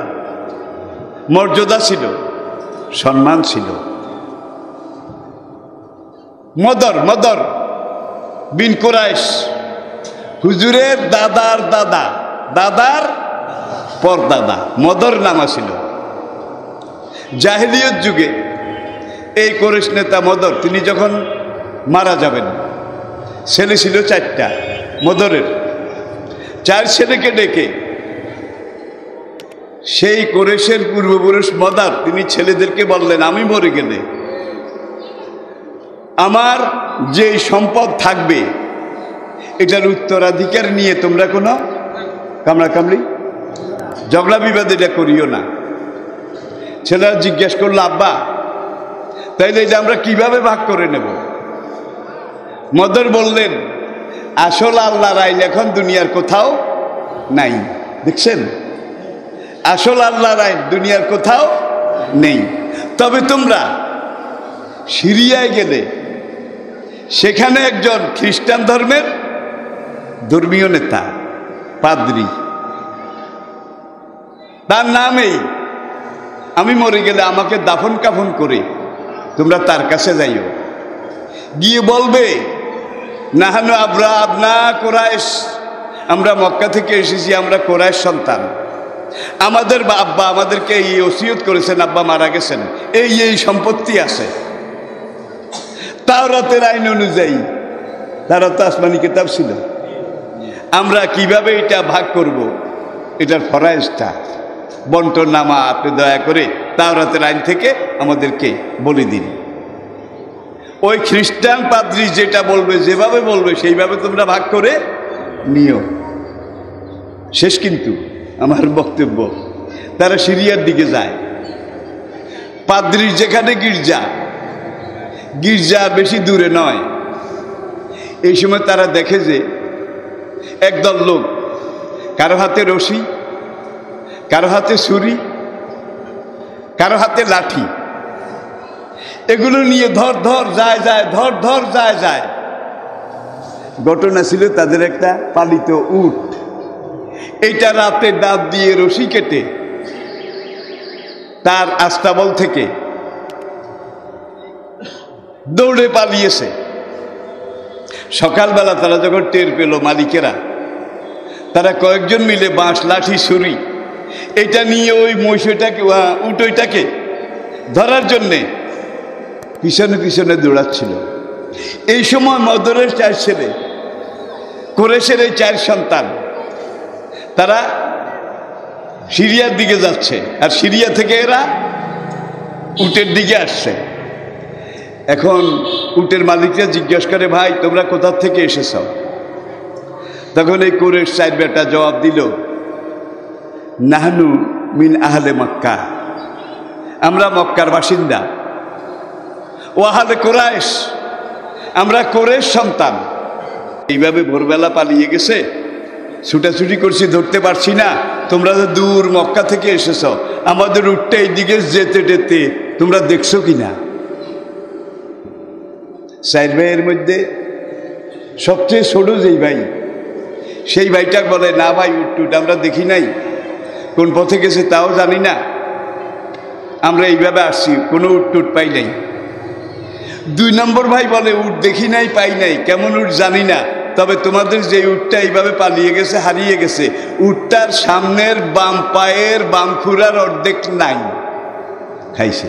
মর্যাদা ছিল, সম্মান ছিল। মদর বিন কুরাইশ হুজুরের দাদার পরদাদা মদর নামা ছিল। জাহেলিয়ত যুগে এই কুরাইশ নেতা মদর, তিনি যখন মারা যাবেন, ছেলে ছিল 4টা মদরের। 4 ছেলেকে ডেকে সেই কুরাইশের পূর্বপুরুষ মদর তিনি ছেলেদেরকে বললেন, আমি মরে গেলে আমার যে সম্পদ থাকবে এটার উত্তরাধিকার নিয়ে তোমরা কোনো কামড়াকামড়ি ঝগড়া বিবাদ এটা করিও না। ছেলেরা জিজ্ঞেস করলো, আব্বা তাইলে এটা আমরা কিভাবে ভাগ করে নেব? মদর বললেন, আসল আল্লাহর আইন এখন দুনিয়ার কোথাও নাই। দেখছেন, আসল আল্লাহর আইন দুনিয়ার কোথাও নেই। তবে তোমরা সিরিয়ায় গেলে সেখানে একজন খ্রিস্টান ধর্মের ধর্মীয় নেতা, পাদ্রী, তার নামেই আমি মরে গেলে আমাকে দাফন কাফন করে তোমরা তার কাছে যাইও, গিয়ে বলবে, নাহানু আবনা কুরাইশ, আমরা মক্কা থেকে এসেছি, আমরা কুরাইশ সন্তান। আমাদের আব্বা আমাদেরকে এই ওসিয়ত করেছেন, আব্বা মারা গেছেন, এই সম্পত্তি আছে। তাওরাতের আইন অনুযায়ী, তারা তো আসমানি কিতাব ছিল, আমরা কিভাবে এটা ভাগ করব, এটার ফরায়েজটা বন্টন নামা আপনি দয়া করে তাওরাতের আইন থেকে আমাদেরকে বলে দিন। ওই খ্রিস্টান পাদ্রী যেটা বলবে, যেভাবে বলবে সেইভাবে তোমরা ভাগ করে নিও। শেষ কিন্তু আমার বক্তব্য, তারা সিরিয়ার দিকে যায়। পাদ্রীর যেখানে গির্জা, গির্জা বেশি দূরে নয়। এই সময় তারা দেখে যে একদল লোক, কারো হাতে রশি, কারো হাতে ছুরি, কারো হাতে লাঠি, এগুলো নিয়ে ধর ধর যায় যায়, ধর ধর যায় যায়। ঘটনা ছিল তাদের একটা পালিত উট, এইটা রাতে দাঁত দিয়ে রশি কেটে তার আস্তাবল থেকে দৌড়ে পালিয়েছে। সকালবেলা তারা যখন টের পেল মালিকেরা, তারা কয়েকজন মিলে বাঁশ, লাঠি, ছুরি এটা নিয়ে ওই মহিষটাকে, উটইটাকে ধরার জন্যে পিছনে পিছনে দৌড়াচ্ছিল। এই সময় মদরের 4 ছেলে, কোরেশের এই 4 সন্তান, তারা সিরিয়ার দিকে যাচ্ছে, আর সিরিয়া থেকে এরা উটের দিকে আসছে। এখন উটের মালিকরা জিজ্ঞাসা করে, ভাই তোমরা কোথা থেকে এসেছ? তখন এই কোরেশ 4 বেটা জবাব দিল, নাহনু মিন আহলে মক্কা, আমরা মক্কার বাসিন্দা। ও আহলে কোরাইশ, আমরা কোরেশ সন্তান। এইভাবে ভোরবেলা পালিয়ে গেছে, ছুটাছুটি করছি, ধরতে পারছি না। তোমরা তো দূর মক্কা থেকে এসেছ, আমাদের উটটা এইদিকে যেতে যেতে তোমরা দেখছো কিনা? 4 ভাইয়ের মধ্যে সবচেয়ে ছোট যেই ভাই, সেই ভাইটা বলে, না ভাই, উট আমরা দেখি নাই, কোন পথে গেছে তাও জানি না, আমরা এইভাবে আসছি, কোনো উট পাই নাই। 2 নম্বর ভাই বলে, উট দেখি নাই, পাই নাই, কেমন উট জানি না, তবে তোমাদের যে উটটা এইভাবে পালিয়ে গেছে, হারিয়ে গেছে, উটটার সামনের বাম পায়ের বাম খুরার অর্ধেক নাই। খাইছে,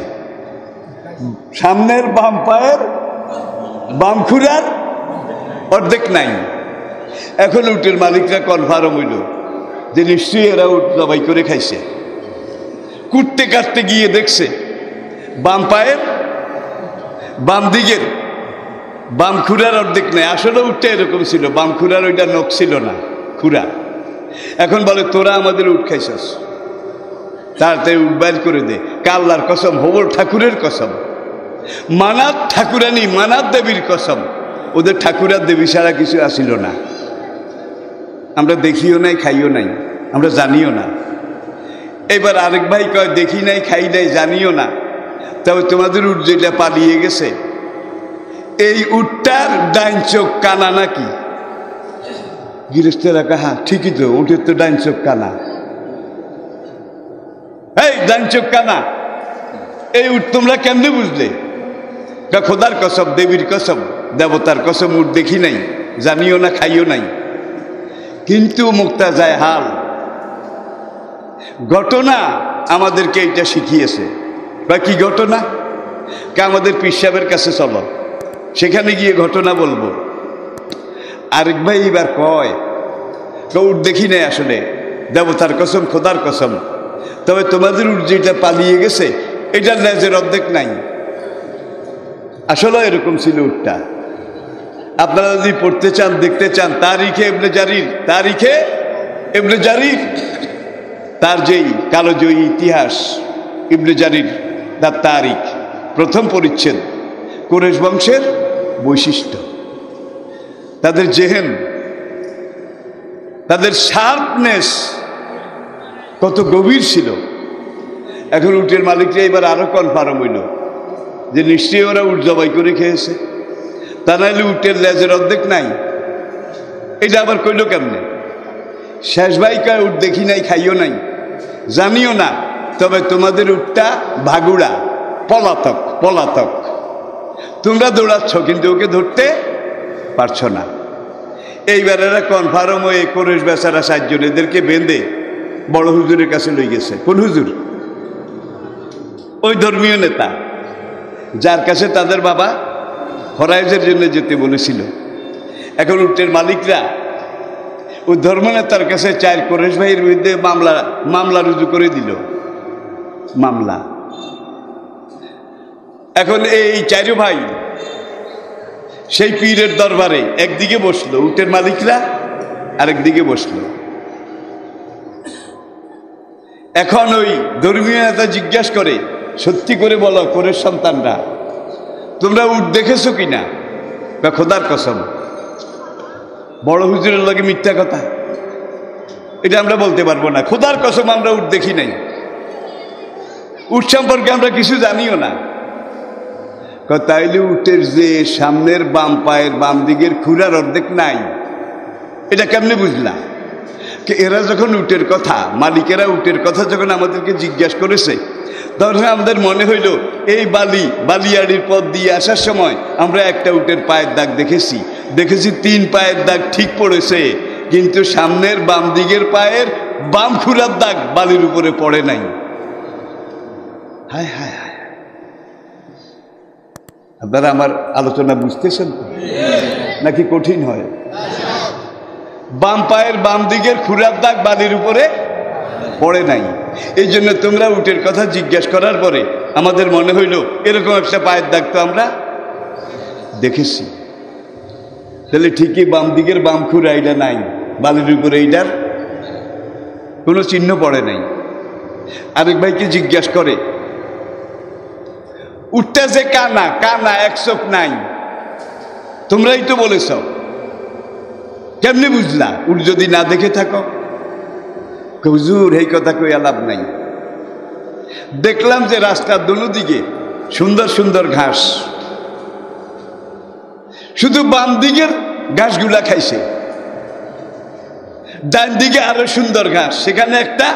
সামনের বাম পায়ের বাম খুরার অর্ধেক নাই। এখন উটের মালিকরা কনফার্ম হইল যে নিশ্চয়ই এরা উট জবাই করে খাইছে। কুটতে কাটতে গিয়ে দেখছে বাম পায়ের বাম দিকের বাম খুরার অর্ধেক নেই। আসলে উটটা এরকম ছিল, বাম খুরার ওইটা নখ ছিল না, খুরা। এখন বলে, তোরা আমাদের উট খাইছস, তাড়াতাড়ি উট বাইর করে দে। কাল্লার কসম, হবর ঠাকুরের কসম, মানাত ঠাকুরানি, মানাত দেবীর কসম, ওদের ঠাকুরার দেবী ছাড়া কিছু আসিল না। আমরা দেখিও নাই, খাইও নাই, আমরা জানিও না। এবার আরেক ভাই কয়, দেখি নাই, খাই নাই, জানিও না, তবে তোমাদের উট যেটা পালিয়ে গেছে, এই উটটার ডাইন চোখ কানা নাকি? গৃহস্থেরা কয়, হ্যাঁ ঠিকই তো, উটের তো ডাইন চোখ কানা। এই ডাইন চোখ কানা, এই উট তোমরা কেমনে বুঝলে? খোদার কসম, দেবীর কসম, দেবতার কসম, উট দেখি নাই, জানিও না, খাইও নাই। কিন্তু মুক্তা যায় হাল, ঘটনা আমাদেরকে এটা শিখিয়েছে। বা কি ঘটনা? আমাদের পীর সাহেবের কাছে চলো, সেখানে গিয়ে ঘটনা বলবো। আরেক ভাই এবার কয়, উট দেখি নাই আসলে, দেবতার কসম, খোদার কসম, তবে তোমাদের উট যেটা পালিয়ে গেছে, এটার লেজের অর্ধেক নাই। আসলে এরকম ছিল উটটা। আপনারা যদি পড়তে চান, দেখতে চান, তারিখে ইবনে জারির, তারিখে ইবনে জারির, তার যেই কালোজয়ী ইতিহাস, ইবনে জারির তার তারিখ, প্রথম পরিচ্ছেদ, কুরাইশ বংশের বৈশিষ্ট্য, তাদের জেহেন, তাদের শার্পনেস কত গভীর ছিল। এখন উটের মালিকরা এবার আরো কনফার্ম হইল যে নিশ্চয়ই ওরা উট জবাই করে খেয়েছে, তা নাহলে উটের লেজের অর্ধেক নাই। এটা আবার কইল কেমনে? শেষ ভাই কয়, উট দেখি নাই, খাইও নাই, জানিও না, তবে তোমাদের উটটা ভাগুড়া, পলাতক, পলাতক, তোমরা দৌড়াচ্ছ কিন্তু ওকে ধরতে পারছো না। এইবার এরা কনফার্ম হয়ে কোরেশ বেচারা 7 জন এদেরকে বেঁধে বড় হুজুরের কাছে লই গেছে। কোন হুজুর? ওই ধর্মীয় নেতা যার কাছে তাদের বাবা ফরাইজের জন্য যেতে বলেছিল। এখন উটের মালিকরা ওই ধর্মনেতার কাছে 4 কোরেশ ভাইয়ের বিরুদ্ধে মামলা রুজু করে দিল। মামলা এখন এই চারু ভাই সেই পীরের দরবারে একদিকে বসলো, উটের মালিকরা আরেকদিকে বসলো। এখন ওই ধর্মীয় নেতা জিজ্ঞাসা করে, সত্যি করে বলো কোরের সন্তানরা, তোমরা উট দেখেছো কিনা? খোদার কসম, বড় হুজুরের লগে মিথ্যা কথা, এটা আমরা বলতে পারবো না। খোদার কসম আমরা উট দেখি নাই, উট সম্পর্কে আমরা কিছু জানিও না। তাইলে উটের যে সামনের বাম পায়ের বাম দিকের খুরার অর্ধেক নাই, এটা কেমনে বুঝলা? এরা যখন উটের কথা, মালিকেরা উটের কথা যখন আমাদেরকে জিজ্ঞাসা করেছে, তখন আমাদের মনে হইল এই বালিয়াড়ির পথ দিয়ে আসার সময় আমরা একটা উটের পায়ের দাগ দেখেছি 3 পায়ের দাগ ঠিক পড়েছে, কিন্তু সামনের বাম দিকের পায়ের বাম খুরার দাগ বালির উপরে পড়ে নাই। হায় হায় হায়, আপনারা আমার আলোচনা বুঝতেছেন নাকি কঠিন হয়? বাম পায়ের বাম দিকের খুরার দাগ বালির উপরে পড়ে নাই। এই জন্য তোমরা উটের কথা জিজ্ঞাসা করার পরে আমাদের মনে হইল এরকম একটা পায়ের দাগ তো আমরা দেখেছি। তাহলে ঠিকই বাম দিকের বাম খুরা এইটা নাই, বালির উপরে এইটার কোনো চিহ্ন পড়ে নাই। আরেক ভাইকে জিজ্ঞাসা করে, উটটা যে কানা, এক চোখ নাই, তোমরাই তো বলেছ, কেমনে বুঝলা? উট যদি না দেখে থাকো? হুজুর এই কথা কইয়া লাভ নাই, দেখলাম যে রাস্তার দুদিকে সুন্দর সুন্দর ঘাস, শুধু বাম দিকের ঘাসগুলা খাইছে, ডান দিকে আরো সুন্দর ঘাস, সেখানে একটা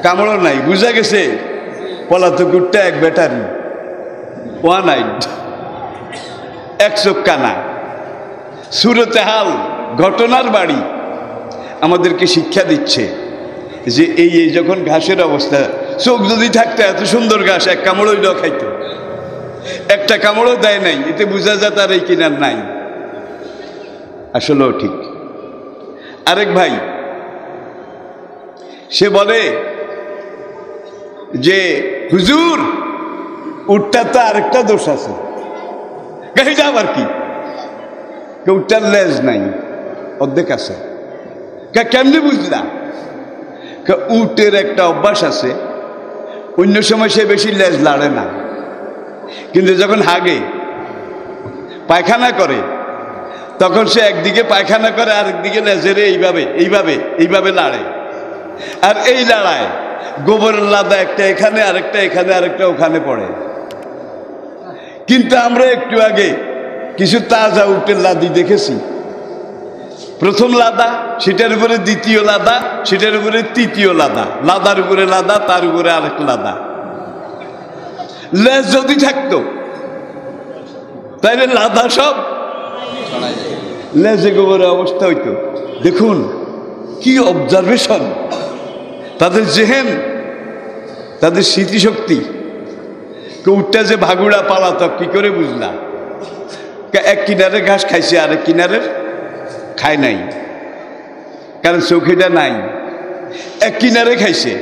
কামড়ও নাই। বুঝা গেছে পলাতক উটটা এক ব্যাটারি, ওয়ান আইড, এক চোখ কানা। সুরতে হাল ঘটনার বাড়ি আমাদেরকে শিক্ষা দিচ্ছে যে এই যখন ঘাসের অবস্থা, চোখ যদি থাকতো এত সুন্দর ঘাস এক কামড়ই খাইতো, একটা কামড়ও দেয় নাই, এতে বোঝা যায় তার এই কিনার নাই। আসলেও ঠিক। আরেক ভাই সে বলে যে হুজুর উটটা তো আরেকটা দোষ আছে। গাড়িটা আবার কি? উটটার লেজ নাই, অর্ধেক আছে। কেমনি বুঝলা? উটের একটা অভ্যাস আছে, অন্য সময় সে বেশি লেজ লাড়ে না, কিন্তু যখন হাগে পায়খানা করে তখন সে একদিকে পায়খানা করে আরেকদিকে লেজের এইভাবে লাড়ে। আর এই লাড়ায় গোবরের লাদা একটা এখানে, আরেকটা এখানে, আরেকটা ওখানে পড়ে। কিন্তু আমরা একটু আগে কিছু তাজা উটের লাদি দেখেছি, প্রথম লাদা, সেটার উপরে দ্বিতীয় লাদা, সেটার উপরে তৃতীয় লাদা, লাদার উপরে লাদা, তার উপরে আরেক লাদা। লেজ যদি থাকতো তাইলে লাদা সব লেজে গোবরের অবস্থা হইতো। দেখুন কি অবজারভেশন, তাদের জেহেন, তাদের স্মৃতিশক্তি। উটটা যে ভাগুড়া পালাতক কি করে বুঝলা? এক কিনারে ঘাস খাইছে, আরেক কিনারের খায় নাই, কারণ চোখেটা নাই। এক কিনারে খাইছে,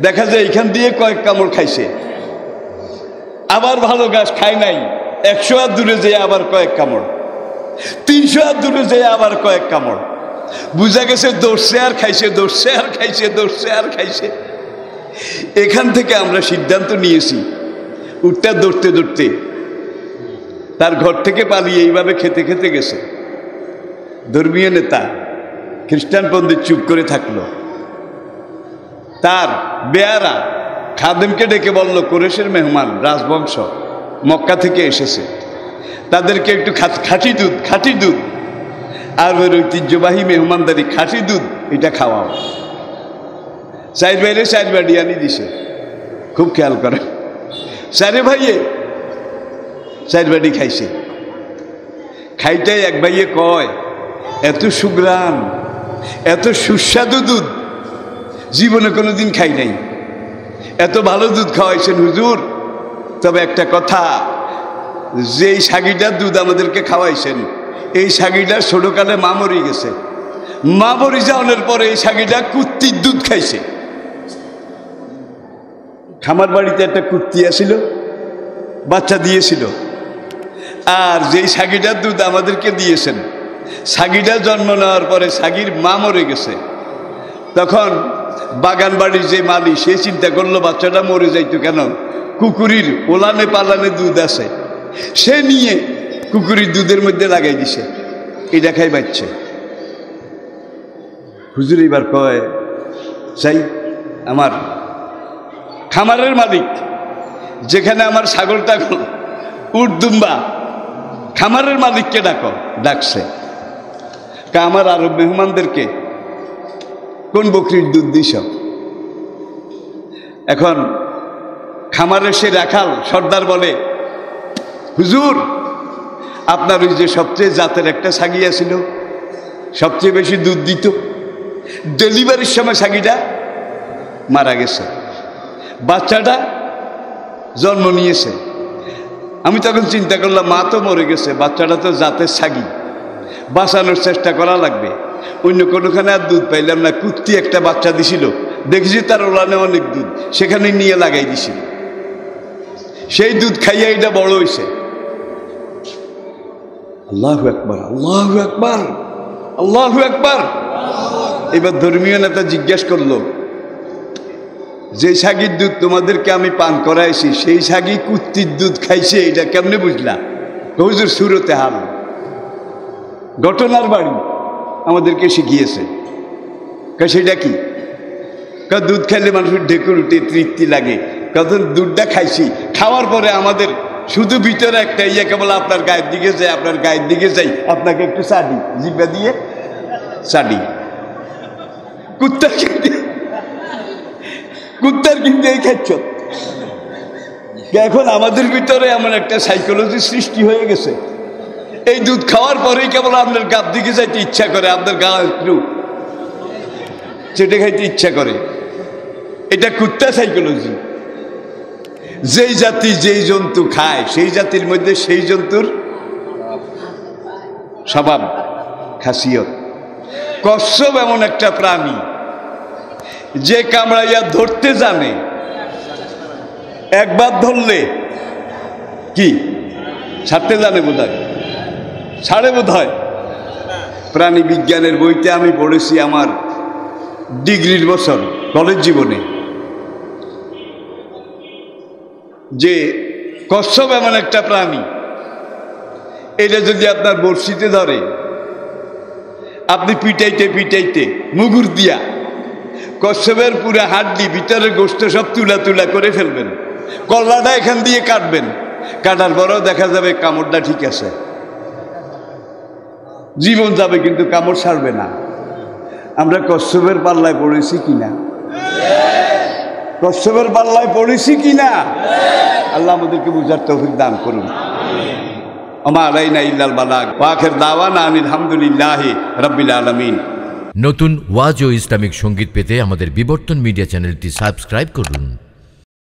দেখা যায় এইখান দিয়ে কয়েক কামড় খাইছে, আবার ভালো ঘাস খায় নাই, 100 হাত দূরে যেয়ে আবার কয়েক কামড়, 300 হাত দূরে যেয়ে আবার কয়েক কামড়। বুঝা গেছে দৌড়ছে আর খাইছে, দৌড়ছে আর খাইছে, দৌড়ছে আর খাইছে। এখান থেকে আমরা সিদ্ধান্ত নিয়েছি উটটা দৌড়তে দৌড়তে তার ঘর থেকে পালিয়ে এইভাবে খেতে খেতে গেছে। ধর্মীয় নেতা খ্রিস্টান পণ্ডিত চুপ করে থাকলো। তার বেয়ারা খাদেমকে ডেকে বলল, কুরেশের মেহমান, রাজবংশ মক্কা থেকে এসেছে, তাদেরকে একটু খাঁটি দুধ আর ওর ঐতিহ্যবাহী মেহমানদারি খাঁটি দুধ এটা খাওয়াও। 4 বাইরে 4 বাড়ি আনি দিছে, খুব খেয়াল করে। 4 ভাইয়ে 4 বাড়ি খাইছে। খাইটাই এক ভাইয়ে কয়, এত সুগ্রাম, এত সুস্বাদু দুধ জীবনে কোনোদিন খাই নাই, এত ভালো দুধ খাওয়াইছেন হুজুর। তবে একটা কথা, যেই সাগিটার দুধ আমাদেরকে খাওয়াইছেন, এই সাগিটা ছোটকালে মা মরি গেছে, মা মরি যাওয়ার পরে এই সাগিটা কুত্তির দুধ খাইছে। খামার বাড়িতে একটা কুত্তি আসিল, বাচ্চা দিয়েছিল। আর যেই ছাগিটার দুধ আমাদেরকে দিয়েছেন, ছাগিটা জন্ম নেওয়ার পরে ছাগির মা মরে গেছে। তখন বাগান বাড়ির যে মালিক সে চিন্তা করলো বাচ্চাটা মরে যাইতো কেন, কুকুরির ওলানে পালানে দুধ আছে, সে নিয়ে কুকুরির দুধের মধ্যে লাগাই দিছে, এটা খাই বাচ্চা। হুজুর এবার কয় চাই আমার খামারের মালিক, যেখানে আমার ছাগলটা উট দুম্বা, খামারের মালিককে ডাকো। ডাকছে, আমার আরব মেহমানদেরকে কোন বকরির দুধ দিস? এখন খামারে সে রাখাল সর্দার বলে, হুজুর আপনার ওই যে সবচেয়ে জাতের একটা ছাগিয়া ছিল, সবচেয়ে বেশি দুধ দিত, ডেলিভারির সময় ছাগিটা মারা গেছে, বাচ্চাটা জন্ম নিয়েছে। আমি তখন চিন্তা করলাম মা তো মরে গেছে, বাচ্চাটা তো জাতের ছাগি, বাঁচানোর চেষ্টা করা লাগবে। অন্য কোনোখানে আর দুধ পাইলাম না, কুত্তি একটা বাচ্চা দিছিল, দেখেছি তার ওলানে অনেক দুধ, সেখানে নিয়ে লাগাই দিছিল, সেই দুধ খাইয়া এটা বড় হয়েছে। আল্লাহু আকবার, আল্লাহু আকবার, আল্লাহু আকবার। এবার ধর্মীয় নেতা জিজ্ঞেস করলো, যে ছাগির দুধ তোমাদেরকে আমি পান করাইছি সেই ছাগি কুত্তির দুধ খাইছে, এটা কেমনে বুঝলা? হুজুর সুরতে হাল, ঘটনার বাড়ি আমাদেরকে শিখিয়েছে। সেটা কি? দুধ খাইলে মানুষের ঢেকুর উঠে, তৃপ্তি লাগে। কত দুধটা খাইছি, খাওয়ার পরে আমাদের শুধু ভিতরে একটা ইয়ে কেবল আপনার গায়ের দিকে যাই, আপনার গায়ের দিকে যাই, আপনাকে একটু চাডি, জিভা দিয়ে চাডি। কুত্তার কিন্তু এই খাচ্ছ। এখন আমাদের ভিতরে এমন একটা সাইকোলজি সৃষ্টি হয়ে গেছে, এই দুধ খাওয়ার পরেই কেবল আপনার গাব দিকে যাইতে ইচ্ছা করে, আপনার গা একটু চেটে খাইতে ইচ্ছা করে। এটা কুত্তা সাইকোলজি। যেই জাতি যেই জন্তু খায়, সেই জাতির মধ্যে সেই জন্তুর স্বভাব, খাসিয়ত। কচ্ছপ এমন একটা প্রাণী যে কামড়াইয়া ধরতে জানে, একবার ধরলে কি ছাড়তে জানে, বোধ হয় ছাড়ে, বোধ হয়। প্রাণী বিজ্ঞানের বইতে আমি পড়েছি আমার ডিগ্রির বছর কলেজ জীবনে, যে কচ্ছপ এমন একটা প্রাণী, এটা যদি আপনার বড়শিতে ধরে, আপনি পিটাইতে পিটাইতে মুগুর দিয়া কচ্ছপের পুরো হাড্ডি, ভিতরের গোস্ত সব তুলা তুলা করে ফেলবেন, কল্লাটা এখান দিয়ে কাটবেন, কাটার পরেও দেখা যাবে কামড়টা ঠিক আছে, জীবন যাবে কিন্তু কামড় ছাড়বে না। আমরা কচ্ছপের পাল্লায় পড়েছি কিনা? কচ্ছপের পাল্লায় পড়েছি কিনা? আল্লাহ আমাদেরকে বুঝার তৌফিক দান করুন। আমা আলাইনা ইল্লাল বালাগ ওয়া আখির দাওয়ানা আনিল হামদুলিল্লাহি রাব্বিল আলামিন। নতুন ওয়াজ ও ইসলামিক সংগীত পেতে আমাদের বিবর্তন মিডিয়া চ্যানেলটি সাবস্ক্রাইব করুন।